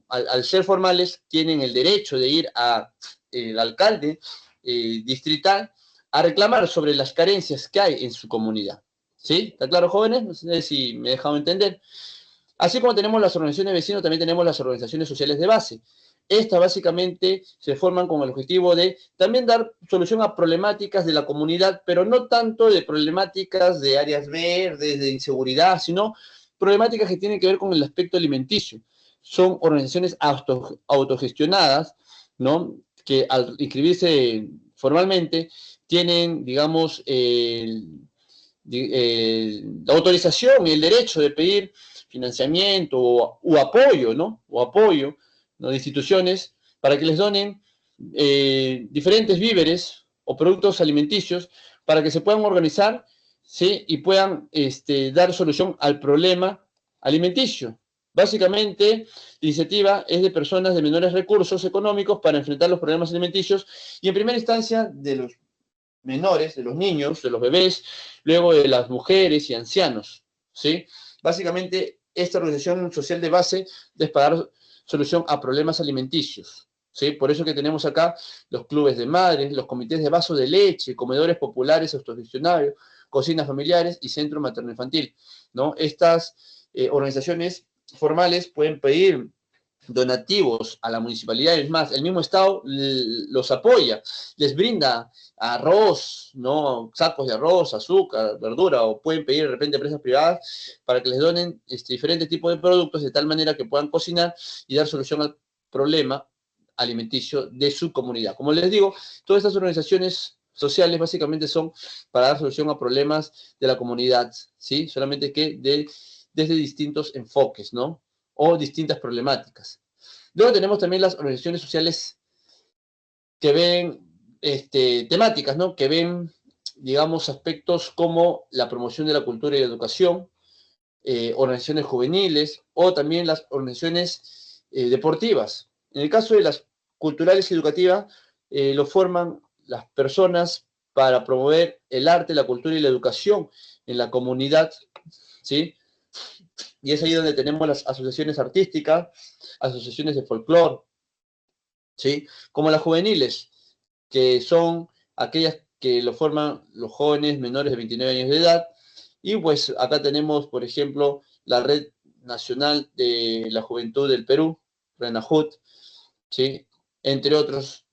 al ser formales tienen el derecho de ir al alcalde distrital a reclamar sobre las carencias que hay en su comunidad. ¿Sí? ¿Está claro, jóvenes? No sé si me he dejado entender. Así como tenemos las organizaciones de vecinos, también tenemos las organizaciones sociales de base. Estas básicamente se forman con el objetivo de también dar solución a problemáticas de la comunidad, pero no tanto de problemáticas de áreas verdes, de inseguridad, sino problemáticas que tienen que ver con el aspecto alimenticio. Son organizaciones autogestionadas, ¿no? Que al inscribirse formalmente tienen, digamos, la autorización y el derecho de pedir financiamiento o apoyo, ¿no? O apoyo, ¿no? De instituciones para que les donen diferentes víveres o productos alimenticios para que se puedan organizar, ¿sí? Y puedan dar solución al problema alimenticio. Básicamente, la iniciativa es de personas de menores recursos económicos para enfrentar los problemas alimenticios y en primera instancia de los menores, de los niños, de los bebés, luego de las mujeres y ancianos, ¿sí? Básicamente, esta organización social de base es para dar solución a problemas alimenticios, ¿sí? Por eso que tenemos acá los clubes de madres, los comités de vaso de leche, comedores populares autogestionarios, cocinas familiares y centro materno-infantil, ¿no? Estas organizaciones formales pueden pedir donativos a la municipalidad, es más, el mismo Estado los apoya, les brinda arroz, ¿no? Sacos de arroz, azúcar, verdura, o pueden pedir de repente a empresas privadas para que les donen diferentes tipos de productos de tal manera que puedan cocinar y dar solución al problema alimenticio de su comunidad. Como les digo, todas estas organizaciones sociales básicamente son para dar solución a problemas de la comunidad, ¿sí? Solamente que desde distintos enfoques, ¿no? O distintas problemáticas. Luego tenemos también las organizaciones sociales que ven temáticas, ¿no? Que ven, digamos, aspectos como la promoción de la cultura y la educación, organizaciones juveniles o también las organizaciones deportivas. En el caso de las culturales y educativas, lo forman las personas para promover el arte, la cultura y la educación en la comunidad, ¿sí? Y es ahí donde tenemos las asociaciones artísticas, asociaciones de folclore, ¿sí? Como las juveniles, que son aquellas que lo forman los jóvenes menores de 29 años de edad. Y pues acá tenemos, por ejemplo, la Red Nacional de la Juventud del Perú, RENAJUT, ¿sí? Entre otros.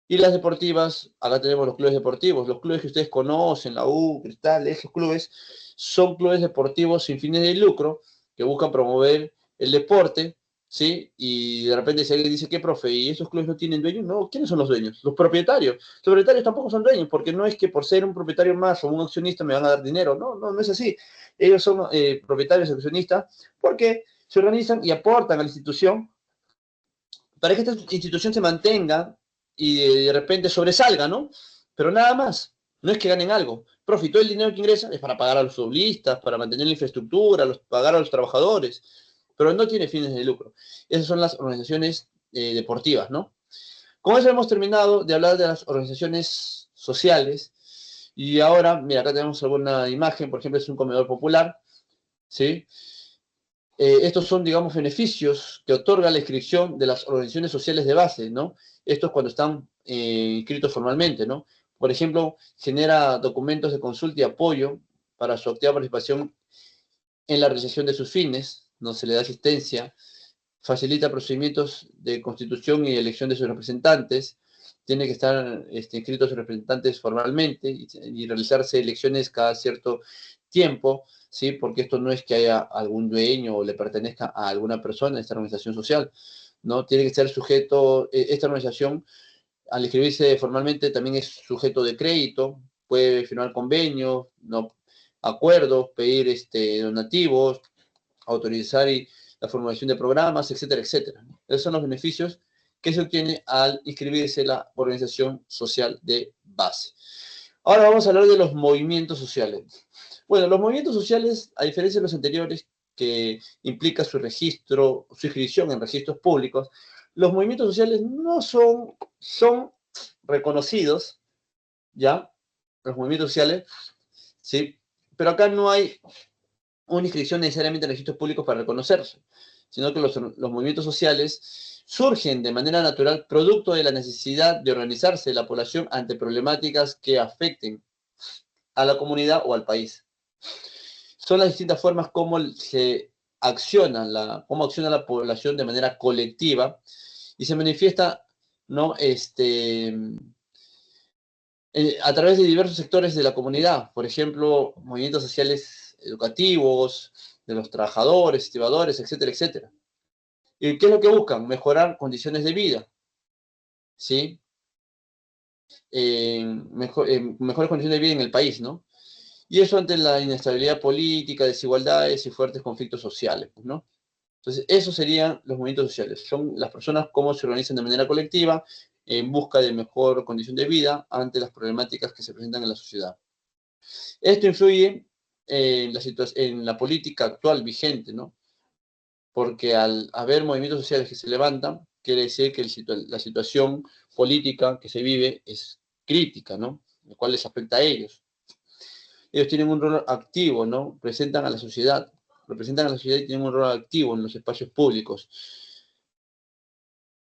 Y las deportivas, acá tenemos los clubes deportivos, los clubes que ustedes conocen, la U, Cristal, esos clubes, son clubes deportivos sin fines de lucro que buscan promover el deporte, ¿sí? Y de repente si alguien dice, ¿qué profe? ¿Y esos clubes no tienen dueños? No, ¿quiénes son los dueños? Los propietarios. Los propietarios tampoco son dueños, porque no es que por ser un propietario más o un accionista me van a dar dinero, no, no, no es así. Ellos son propietarios, accionistas, porque se organizan y aportan a la institución para que esta institución se mantenga y de repente sobresalga, ¿no? Pero nada más, no es que ganen algo. Profe, todo el dinero que ingresa es para pagar a los futbolistas, para mantener la infraestructura, pagar a los trabajadores, pero no tiene fines de lucro. Esas son las organizaciones deportivas, ¿no? Con eso hemos terminado de hablar de las organizaciones sociales y ahora, mira, acá tenemos alguna imagen, por ejemplo, es un comedor popular, ¿sí? Estos son, digamos, beneficios que otorga la inscripción de las organizaciones sociales de base, ¿no? Esto es cuando están inscritos formalmente, ¿no? Por ejemplo, genera documentos de consulta y apoyo para su activa participación en la realización de sus fines, no se le da asistencia, facilita procedimientos de constitución y elección de sus representantes, tiene que estar inscritos sus representantes formalmente y realizarse elecciones cada cierto tiempo, ¿sí? Porque esto no es que haya algún dueño o le pertenezca a alguna persona, esta organización social, ¿no? Tiene que ser sujeto, esta organización, al inscribirse formalmente, también es sujeto de crédito, puede firmar convenios, ¿no? Acuerdos, pedir donativos, autorizar la formulación de programas, etcétera, etcétera. Esos son los beneficios que se obtiene al inscribirse en la organización social de base. Ahora vamos a hablar de los movimientos sociales. Bueno, los movimientos sociales, a diferencia de los anteriores, que implica su registro, su inscripción en registros públicos, los movimientos sociales no son reconocidos, ¿ya? Los movimientos sociales, ¿sí? Pero acá no hay una inscripción necesariamente en registros públicos para reconocerse, sino que los movimientos sociales surgen de manera natural producto de la necesidad de organizarse la población ante problemáticas que afecten a la comunidad o al país. Son las distintas formas como cómo acciona la población de manera colectiva y se manifiesta, ¿no? A través de diversos sectores de la comunidad, por ejemplo, movimientos sociales educativos, de los trabajadores, estibadores, etcétera, etcétera. ¿Y qué es lo que buscan? Mejorar condiciones de vida, ¿sí? Mejores condiciones de vida en el país, ¿no? Y eso ante la inestabilidad política, desigualdades y fuertes conflictos sociales, ¿no? Entonces, esos serían los movimientos sociales. Son las personas cómo se organizan de manera colectiva en busca de mejor condición de vida ante las problemáticas que se presentan en la sociedad. Esto influye en la política actual vigente, ¿no? Porque al haber movimientos sociales que se levantan, quiere decir que la situación política que se vive es crítica, ¿no? Lo cual les afecta a ellos. Ellos tienen un rol activo, ¿no? Representan a la sociedad y tienen un rol activo en los espacios públicos.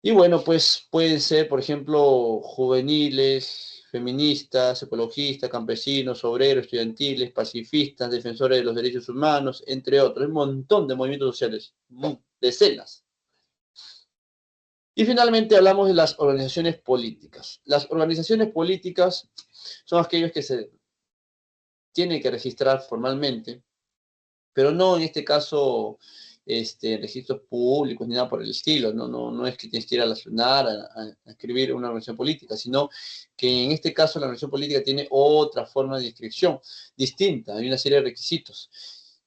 Y bueno, pues pueden ser, por ejemplo, juveniles, feministas, ecologistas, campesinos, obreros, estudiantiles, pacifistas, defensores de los derechos humanos, entre otros. Un montón de movimientos sociales, decenas. Y finalmente hablamos de las organizaciones políticas. Las organizaciones políticas son aquellos que se tienen que registrar formalmente, pero no en este caso registros públicos ni nada por el estilo. No es que tienes que ir a la SUNAT a escribir una organización política, sino que en este caso la organización política tiene otra forma de inscripción distinta, hay una serie de requisitos,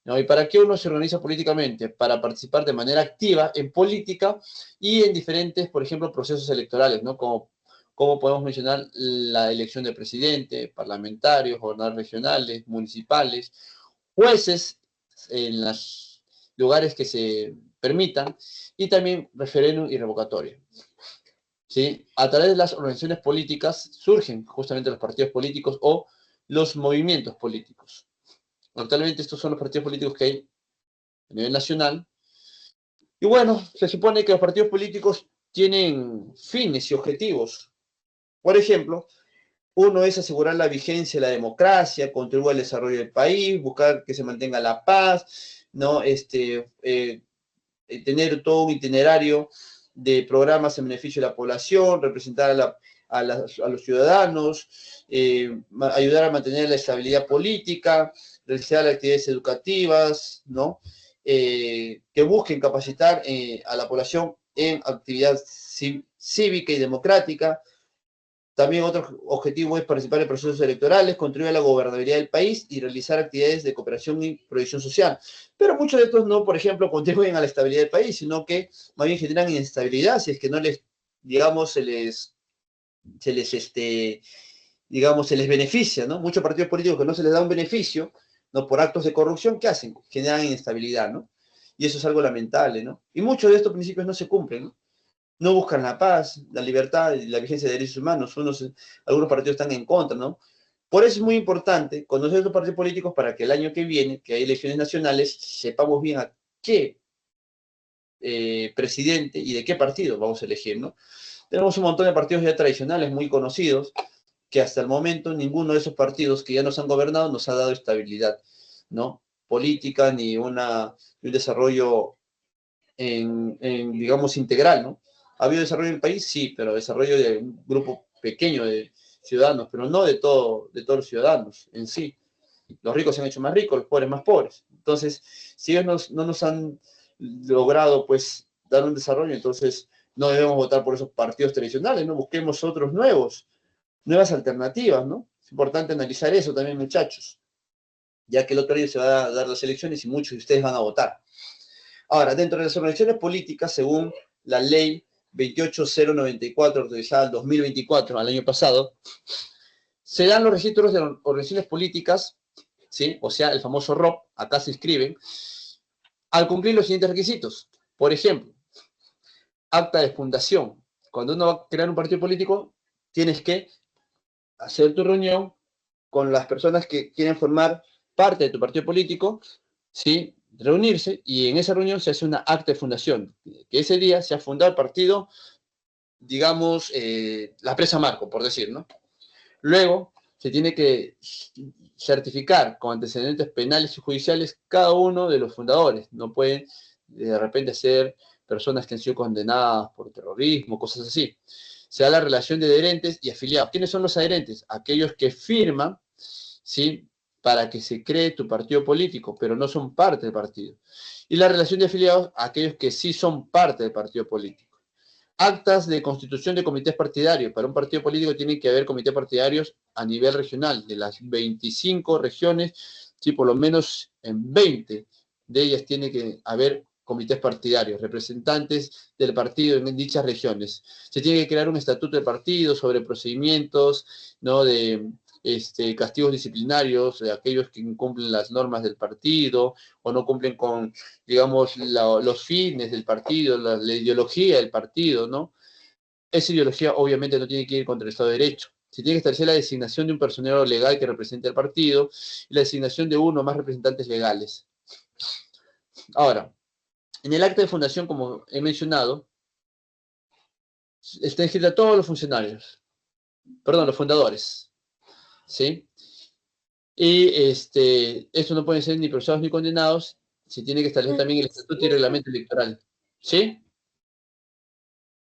¿no? ¿Y para qué uno se organiza políticamente? Para participar de manera activa en política y en diferentes, por ejemplo, procesos electorales, ¿no? Como podemos mencionar la elección de presidente, parlamentarios, gobernadores regionales, municipales, jueces en los lugares que se permitan, y también referéndum y revocatoria. ¿Sí? A través de las organizaciones políticas surgen justamente los partidos políticos o los movimientos políticos. Actualmente estos son los partidos políticos que hay a nivel nacional. Y bueno, se supone que los partidos políticos tienen fines y objetivos. Por ejemplo, uno es asegurar la vigencia de la democracia, contribuir al desarrollo del país, buscar que se mantenga la paz, ¿no? Tener todo un itinerario de programas en beneficio de la población, representar a los ciudadanos, ayudar a mantener la estabilidad política, realizar actividades educativas, ¿no? Que busquen capacitar a la población en actividad cívica y democrática. También otro objetivo es participar en procesos electorales, contribuir a la gobernabilidad del país y realizar actividades de cooperación y proyección social. Pero muchos de estos no, por ejemplo, contribuyen a la estabilidad del país, sino que más bien generan inestabilidad si es que no les, digamos, digamos, se les beneficia, ¿no? Muchos partidos políticos que no se les da un beneficio, ¿no? Por actos de corrupción, ¿qué hacen? Generan inestabilidad, ¿no? Y eso es algo lamentable, ¿no? Y muchos de estos principios no se cumplen, ¿no? No buscan la paz, la libertad y la vigencia de derechos humanos. Algunos partidos están en contra, ¿no? Por eso es muy importante conocer los partidos políticos para que el año que viene, que hay elecciones nacionales, sepamos bien a qué presidente y de qué partido vamos a elegir, ¿no? Tenemos un montón de partidos ya tradicionales, muy conocidos, que hasta el momento ninguno de esos partidos que ya nos han gobernado nos ha dado estabilidad, ¿no? Política ni un desarrollo digamos, integral, ¿no? ¿Ha habido desarrollo en el país? Sí, pero desarrollo de un grupo pequeño de ciudadanos, pero no de todos los ciudadanos en sí. Los ricos se han hecho más ricos, los pobres más pobres. Entonces, si ellos no nos han logrado, pues, dar un desarrollo, entonces no debemos votar por esos partidos tradicionales, ¿no? Busquemos otros nuevos, nuevas alternativas, ¿no? Es importante analizar eso también, muchachos, ya que el otro día se van a dar las elecciones y muchos de ustedes van a votar. Ahora, dentro de las organizaciones políticas, según la ley 28094, autorizada en 2024, al año pasado, se dan los registros de organizaciones políticas, ¿sí? O sea, el famoso ROP, acá se inscriben, al cumplir los siguientes requisitos. Por ejemplo, acta de fundación. Cuando uno va a crear un partido político, tienes que hacer tu reunión con las personas que quieren formar parte de tu partido político, ¿sí? Reunirse y en esa reunión se hace una acta de fundación, que ese día se ha fundado el partido, digamos, la presa Marco, por decir, ¿no? Luego se tiene que certificar con antecedentes penales y judiciales cada uno de los fundadores. No pueden de repente ser personas que han sido condenadas por terrorismo, cosas así. Se da la relación de adherentes y afiliados. ¿Quiénes son los adherentes? Aquellos que firman, ¿sí? Para que se cree tu partido político, pero no son parte del partido. Y la relación de afiliados, aquellos que sí son parte del partido político. Actas de constitución de comités partidarios. Para un partido político tiene que haber comités partidarios a nivel regional. De las 25 regiones, sí, por lo menos en 20 de ellas tiene que haber comités partidarios, representantes del partido en dichas regiones. Se tiene que crear un estatuto de partido sobre procedimientos, ¿no? De castigos disciplinarios de aquellos que incumplen las normas del partido o no cumplen con, digamos, los fines del partido, la ideología del partido, ¿no? Esa ideología obviamente no tiene que ir contra el Estado de Derecho. Se tiene que establecer la designación de un personero legal que represente al partido y la designación de uno o más representantes legales. Ahora, en el acta de fundación, como he mencionado, está inscrita a todos los funcionarios, perdón, los fundadores, ¿sí? Y esto no pueden ser ni procesados ni condenados. Se tiene que establecer también el estatuto y reglamento electoral, ¿sí?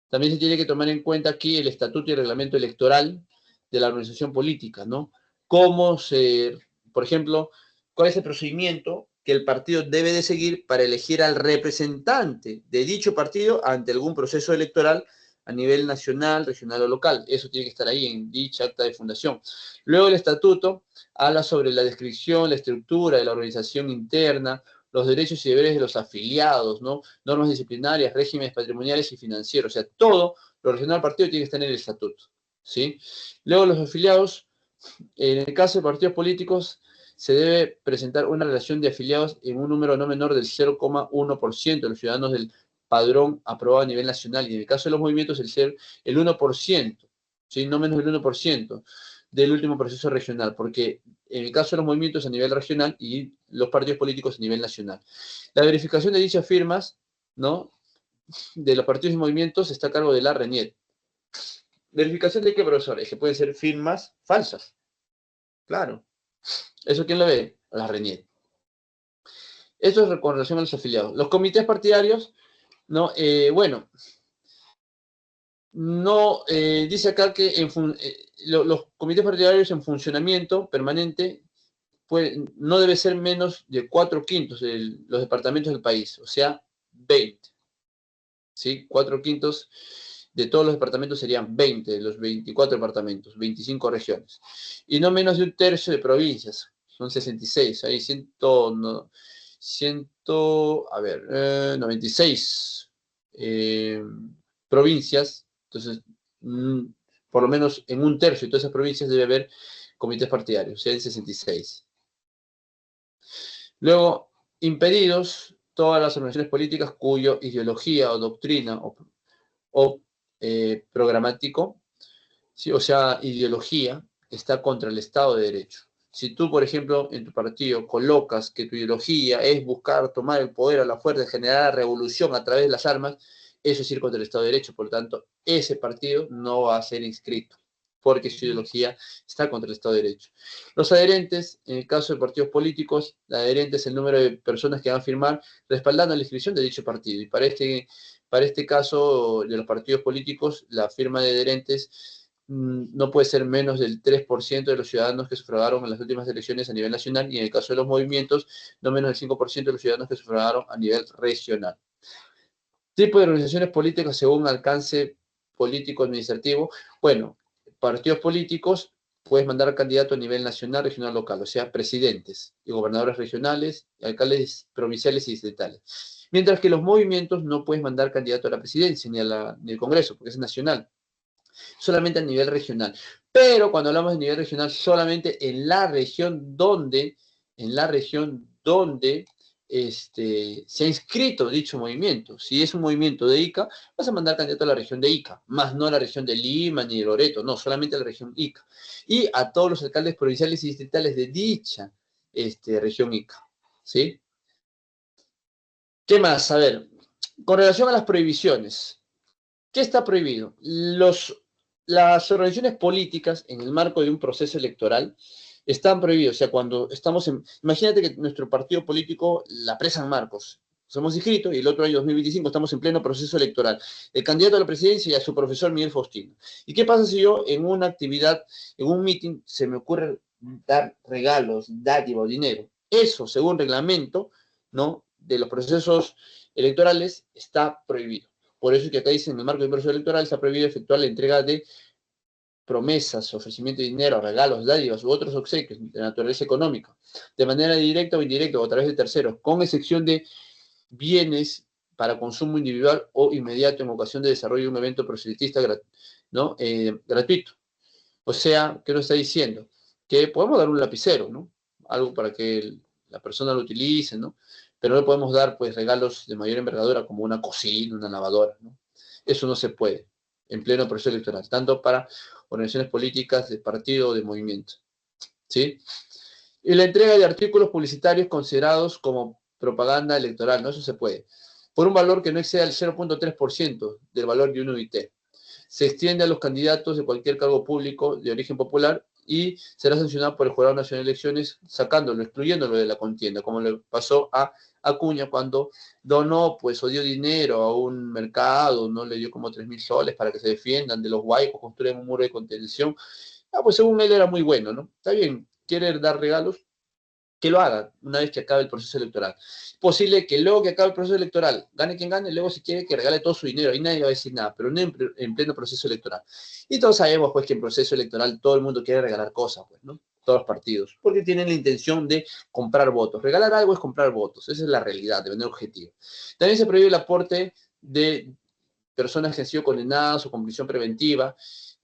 También se tiene que tomar en cuenta aquí el estatuto y reglamento electoral de la organización política, ¿no? Por ejemplo, cuál es el procedimiento que el partido debe de seguir para elegir al representante de dicho partido ante algún proceso electoral a nivel nacional, regional o local. Eso tiene que estar ahí en dicha acta de fundación. Luego el estatuto habla sobre la descripción, la estructura de la organización interna, los derechos y deberes de los afiliados, ¿no? Normas disciplinarias, regímenes patrimoniales y financieros. O sea, todo lo relacionado al partido tiene que estar en el estatuto, ¿sí? Luego los afiliados, en el caso de partidos políticos, se debe presentar una relación de afiliados en un número no menor del 0,1% de los ciudadanos del padrón aprobado a nivel nacional. Y en el caso de los movimientos, el 1%, ¿sí? No menos del 1% del último proceso regional, porque en el caso de los movimientos a nivel regional y los partidos políticos a nivel nacional. La verificación de dichas firmas, ¿no? De los partidos y movimientos está a cargo de la RENIET. ¿Verificación de qué, profesores? Que pueden ser firmas falsas. Claro. ¿Eso quién lo ve? La RENIET. Esto es con relación a los afiliados. Los comités partidarios, ¿no? Bueno, no, dice acá que los comités partidarios en funcionamiento permanente no debe ser menos de 4/5 de los departamentos del país, o sea, 20. ¿Sí? 4/5 de todos los departamentos serían 20 de los 24 departamentos, 25 regiones. Y no menos de un tercio de provincias, son 66, hay 96 provincias, entonces, por lo menos en un tercio de todas esas provincias debe haber comités partidarios, o sea, en 66. Luego, impedidos todas las organizaciones políticas cuya ideología o doctrina o programático, ¿sí? O sea, ideología, está contra el Estado de Derecho. Si tú, por ejemplo, en tu partido colocas que tu ideología es buscar tomar el poder a la fuerza, generar revolución a través de las armas, eso es ir contra el Estado de Derecho. Por lo tanto, ese partido no va a ser inscrito, porque su ideología está contra el Estado de Derecho. Los adherentes, en el caso de partidos políticos, el adherente es el número de personas que van a firmar respaldando la inscripción de dicho partido. Y para este caso de los partidos políticos, la firma de adherentes no puede ser menos del 3% de los ciudadanos que sufragaron en las últimas elecciones a nivel nacional y en el caso de los movimientos, no menos del 5% de los ciudadanos que sufragaron a nivel regional. Tipo de organizaciones políticas según alcance político-administrativo. Bueno, partidos políticos, puedes mandar candidato a nivel nacional, regional, local, o sea, presidentes y gobernadores regionales, alcaldes provinciales y distritales. Mientras que los movimientos no puedes mandar candidato a la presidencia ni al Congreso, porque es nacional, solamente a nivel regional. Pero cuando hablamos de nivel regional, solamente en la región donde se ha inscrito dicho movimiento. Si es un movimiento de Ica, vas a mandar candidato a la región de Ica, más no a la región de Lima ni de Loreto, no, solamente a la región Ica. Y a todos los alcaldes provinciales y distritales de dicha región Ica. ¿Sí? ¿Qué más? A ver, con relación a las prohibiciones, ¿qué está prohibido? Las organizaciones políticas en el marco de un proceso electoral están prohibidos. O sea, cuando estamos en... Imagínate que nuestro partido político, la presa San Marcos, somos inscritos y el otro año 2025 estamos en pleno proceso electoral. El candidato a la presidencia y a su profesor Miguel Faustino. ¿Y qué pasa si yo en una actividad, en un meeting, se me ocurre dar regalos, dátivas o dinero? Eso, según reglamento, ¿no?, de los procesos electorales, está prohibido. Por eso es que acá dice, en el marco del proceso electoral está prohibido efectuar la entrega de promesas, ofrecimiento de dinero, regalos, dádivas u otros obsequios de naturaleza económica, de manera directa o indirecta o a través de terceros, con excepción de bienes para consumo individual o inmediato en ocasión de desarrollo de un evento proselitista ¿no? Gratuito. O sea, ¿qué nos está diciendo? Que podemos dar un lapicero, ¿no? Algo para que la persona lo utilice, ¿no? Pero no podemos dar, pues, regalos de mayor envergadura como una cocina, una lavadora, ¿no? Eso no se puede en pleno proceso electoral, tanto para organizaciones políticas de partido o de movimiento, ¿sí? Y la entrega de artículos publicitarios considerados como propaganda electoral, ¿no? Eso se puede. Por un valor que no exceda el 0.3% del valor de un UIT. Se extiende a los candidatos de cualquier cargo público de origen popular y será sancionado por el Jurado Nacional de Elecciones sacándolo, excluyéndolo de la contienda, como le pasó a Acuña cuando donó, pues, o dio dinero a un mercado, no le dio como 3.000 soles para que se defiendan de los huaicos, construyan un muro de contención. Pues según él era muy bueno, ¿no? Está bien, quiere dar regalos, que lo haga una vez que acabe el proceso electoral. Es posible que luego que acabe el proceso electoral, gane quien gane, luego si quiere que regale todo su dinero, ahí nadie va a decir nada, pero no en pleno proceso electoral. Y todos sabemos, pues, que en proceso electoral todo el mundo quiere regalar cosas, pues, ¿no? Todos los partidos, porque tienen la intención de comprar votos. Regalar algo es comprar votos, esa es la realidad, de manera objetiva. También se prohíbe el aporte de personas que han sido condenadas o con prisión preventiva,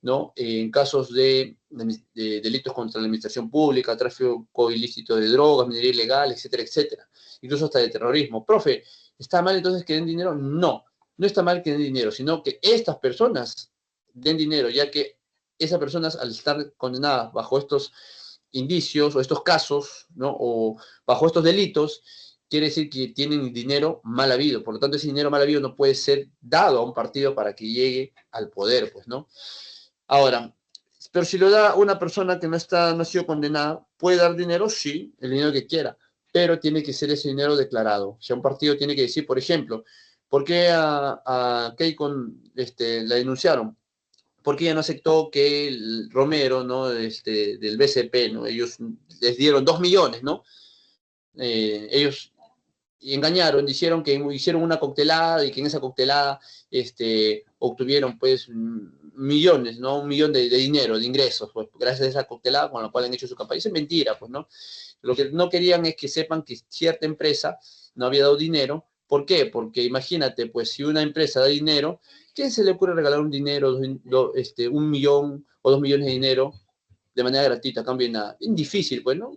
¿no? En casos de delitos contra la administración pública, tráfico ilícito de drogas, minería ilegal, etcétera, etcétera. Incluso hasta de terrorismo. Profe, ¿está mal entonces que den dinero? No, no está mal que den dinero, sino que estas personas den dinero, ya que esas personas, al estar condenadas bajo estos indicios o estos casos, ¿no?, o bajo estos delitos, quiere decir que tienen dinero mal habido. Por lo tanto, ese dinero mal habido no puede ser dado a un partido para que llegue al poder, pues, ¿no? Ahora, pero si lo da una persona que no ha sido condenada, ¿puede dar dinero? Sí, el dinero que quiera, pero tiene que ser ese dinero declarado. O sea, un partido tiene que decir, por ejemplo, ¿por qué a Keikon la denunciaron? Porque ella no aceptó que el Romero, ¿no?, del BCP, ¿no?, ellos les dieron 2 millones, ¿no? Ellos engañaron, dijeron que hicieron una coctelada y que en esa coctelada obtuvieron, pues, millones, ¿no? 1 millón de dinero, de ingresos, pues, gracias a esa coctelada con la cual han hecho su campaña. Eso es mentira, pues, ¿no? Lo que no querían es que sepan que cierta empresa no había dado dinero. ¿Por qué? Porque imagínate, pues, si una empresa da dinero, ¿quién se le ocurre regalar un dinero, 1 millón o 2 millones de dinero de manera gratuita, a cambio de nada? Es difícil, pues, ¿no?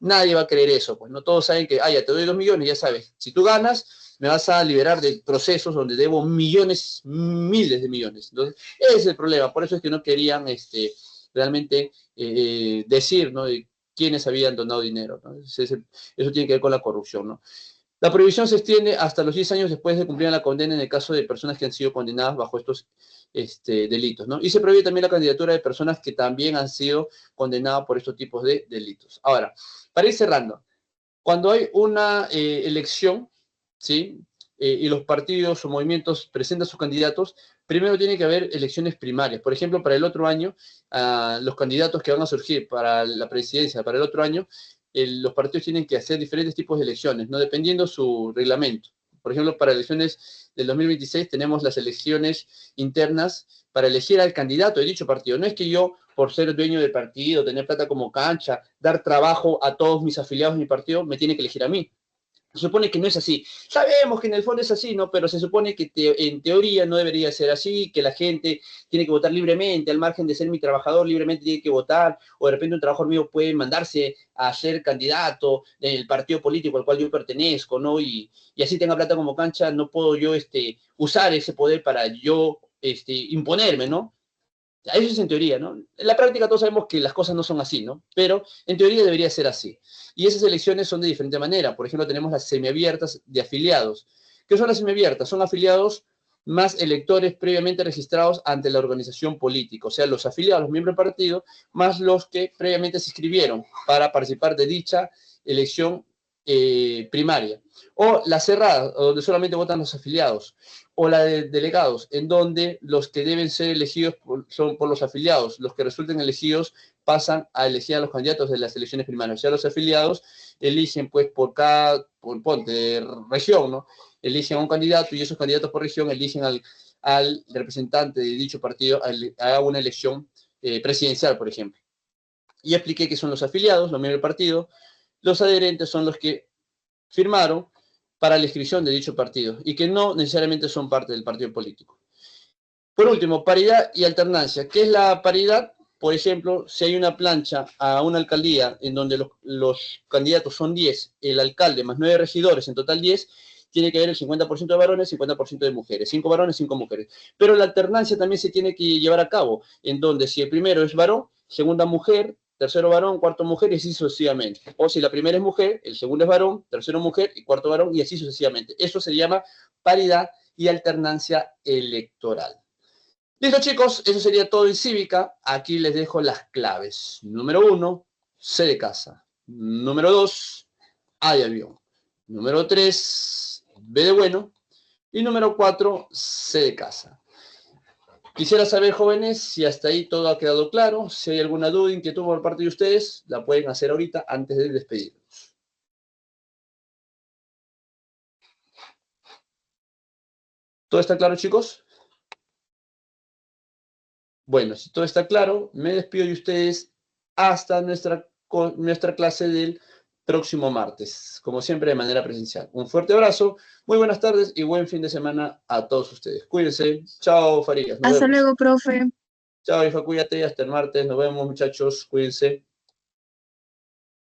Nadie va a creer eso, pues, no todos saben que, ya te doy 2 millones, ya sabes, si tú ganas, me vas a liberar de procesos donde debo millones, miles de millones. Entonces, ese es el problema, por eso es que no querían realmente decir, ¿no?, de quiénes habían donado dinero, ¿no? Eso tiene que ver con la corrupción, ¿no? La prohibición se extiende hasta los 10 años después de cumplir la condena en el caso de personas que han sido condenadas bajo estos delitos, ¿no? Y se prohíbe también la candidatura de personas que también han sido condenadas por estos tipos de delitos. Ahora, para ir cerrando, cuando hay una elección, ¿sí?, y los partidos o movimientos presentan sus candidatos, primero tiene que haber elecciones primarias. Por ejemplo, para el otro año, los candidatos que van a surgir para la presidencia para el otro año, los partidos tienen que hacer diferentes tipos de elecciones, ¿no?, dependiendo su reglamento. Por ejemplo, para elecciones del 2026 tenemos las elecciones internas para elegir al candidato de dicho partido. No es que yo, por ser dueño del partido, tener plata como cancha, dar trabajo a todos mis afiliados de mi partido, me tiene que elegir a mí. Se supone que no es así. Sabemos que en el fondo es así, ¿no? Pero se supone que en teoría no debería ser así, que la gente tiene que votar libremente, al margen de ser mi trabajador, libremente tiene que votar, o de repente un trabajador mío puede mandarse a ser candidato del partido político al cual yo pertenezco, ¿no? Y así tenga plata como cancha, no puedo yo usar ese poder para yo imponerme, ¿no? Eso es en teoría, ¿no? En la práctica todos sabemos que las cosas no son así, ¿no? Pero en teoría debería ser así. Y esas elecciones son de diferente manera. Por ejemplo, tenemos las semiabiertas de afiliados. ¿Qué son las semiabiertas? Son afiliados más electores previamente registrados ante la organización política. O sea, los afiliados, los miembros del partido, más los que previamente se inscribieron para participar de dicha elección primaria. O las cerradas, donde solamente votan los afiliados. O la de delegados, en donde los que deben ser elegidos son por los afiliados. Los que resulten elegidos pasan a elegir a los candidatos de las elecciones primarias. O sea, los afiliados eligen, pues, por ponte, región, ¿no? Eligen a un candidato y esos candidatos por región eligen al representante de dicho partido a una elección presidencial, por ejemplo. Y expliqué que son los afiliados, los miembros del partido. Los adherentes son los que firmaron para la inscripción de dicho partido y que no necesariamente son parte del partido político. Por último, paridad y alternancia. ¿Qué es la paridad? Por ejemplo, si hay una plancha a una alcaldía en donde los candidatos son 10, el alcalde más 9 regidores, en total 10, tiene que haber el 50% de varones y 50% de mujeres. 5 varones, 5 mujeres. Pero la alternancia también se tiene que llevar a cabo, en donde si el primero es varón, segunda mujer, tercero varón, cuarto mujer y así sucesivamente. O si la primera es mujer, el segundo es varón, tercero mujer y cuarto varón y así sucesivamente. Eso se llama paridad y alternancia electoral. Listo, chicos, eso sería todo en cívica. Aquí les dejo las claves. Número 1, C de casa. Número 2, A de avión. Número 3, B de bueno. Y número 4, C de casa. Quisiera saber, jóvenes, si hasta ahí todo ha quedado claro. Si hay alguna duda, inquietud por parte de ustedes, la pueden hacer ahorita antes de despedirnos. ¿Todo está claro, chicos? Bueno, si todo está claro, me despido de ustedes hasta nuestra clase del próximo martes, como siempre de manera presencial. Un fuerte abrazo, muy buenas tardes y buen fin de semana a todos ustedes. Cuídense. Chao, Farías. Hasta luego, profe. Chao, hija, cuídate. Hasta el martes. Nos vemos, muchachos. Cuídense.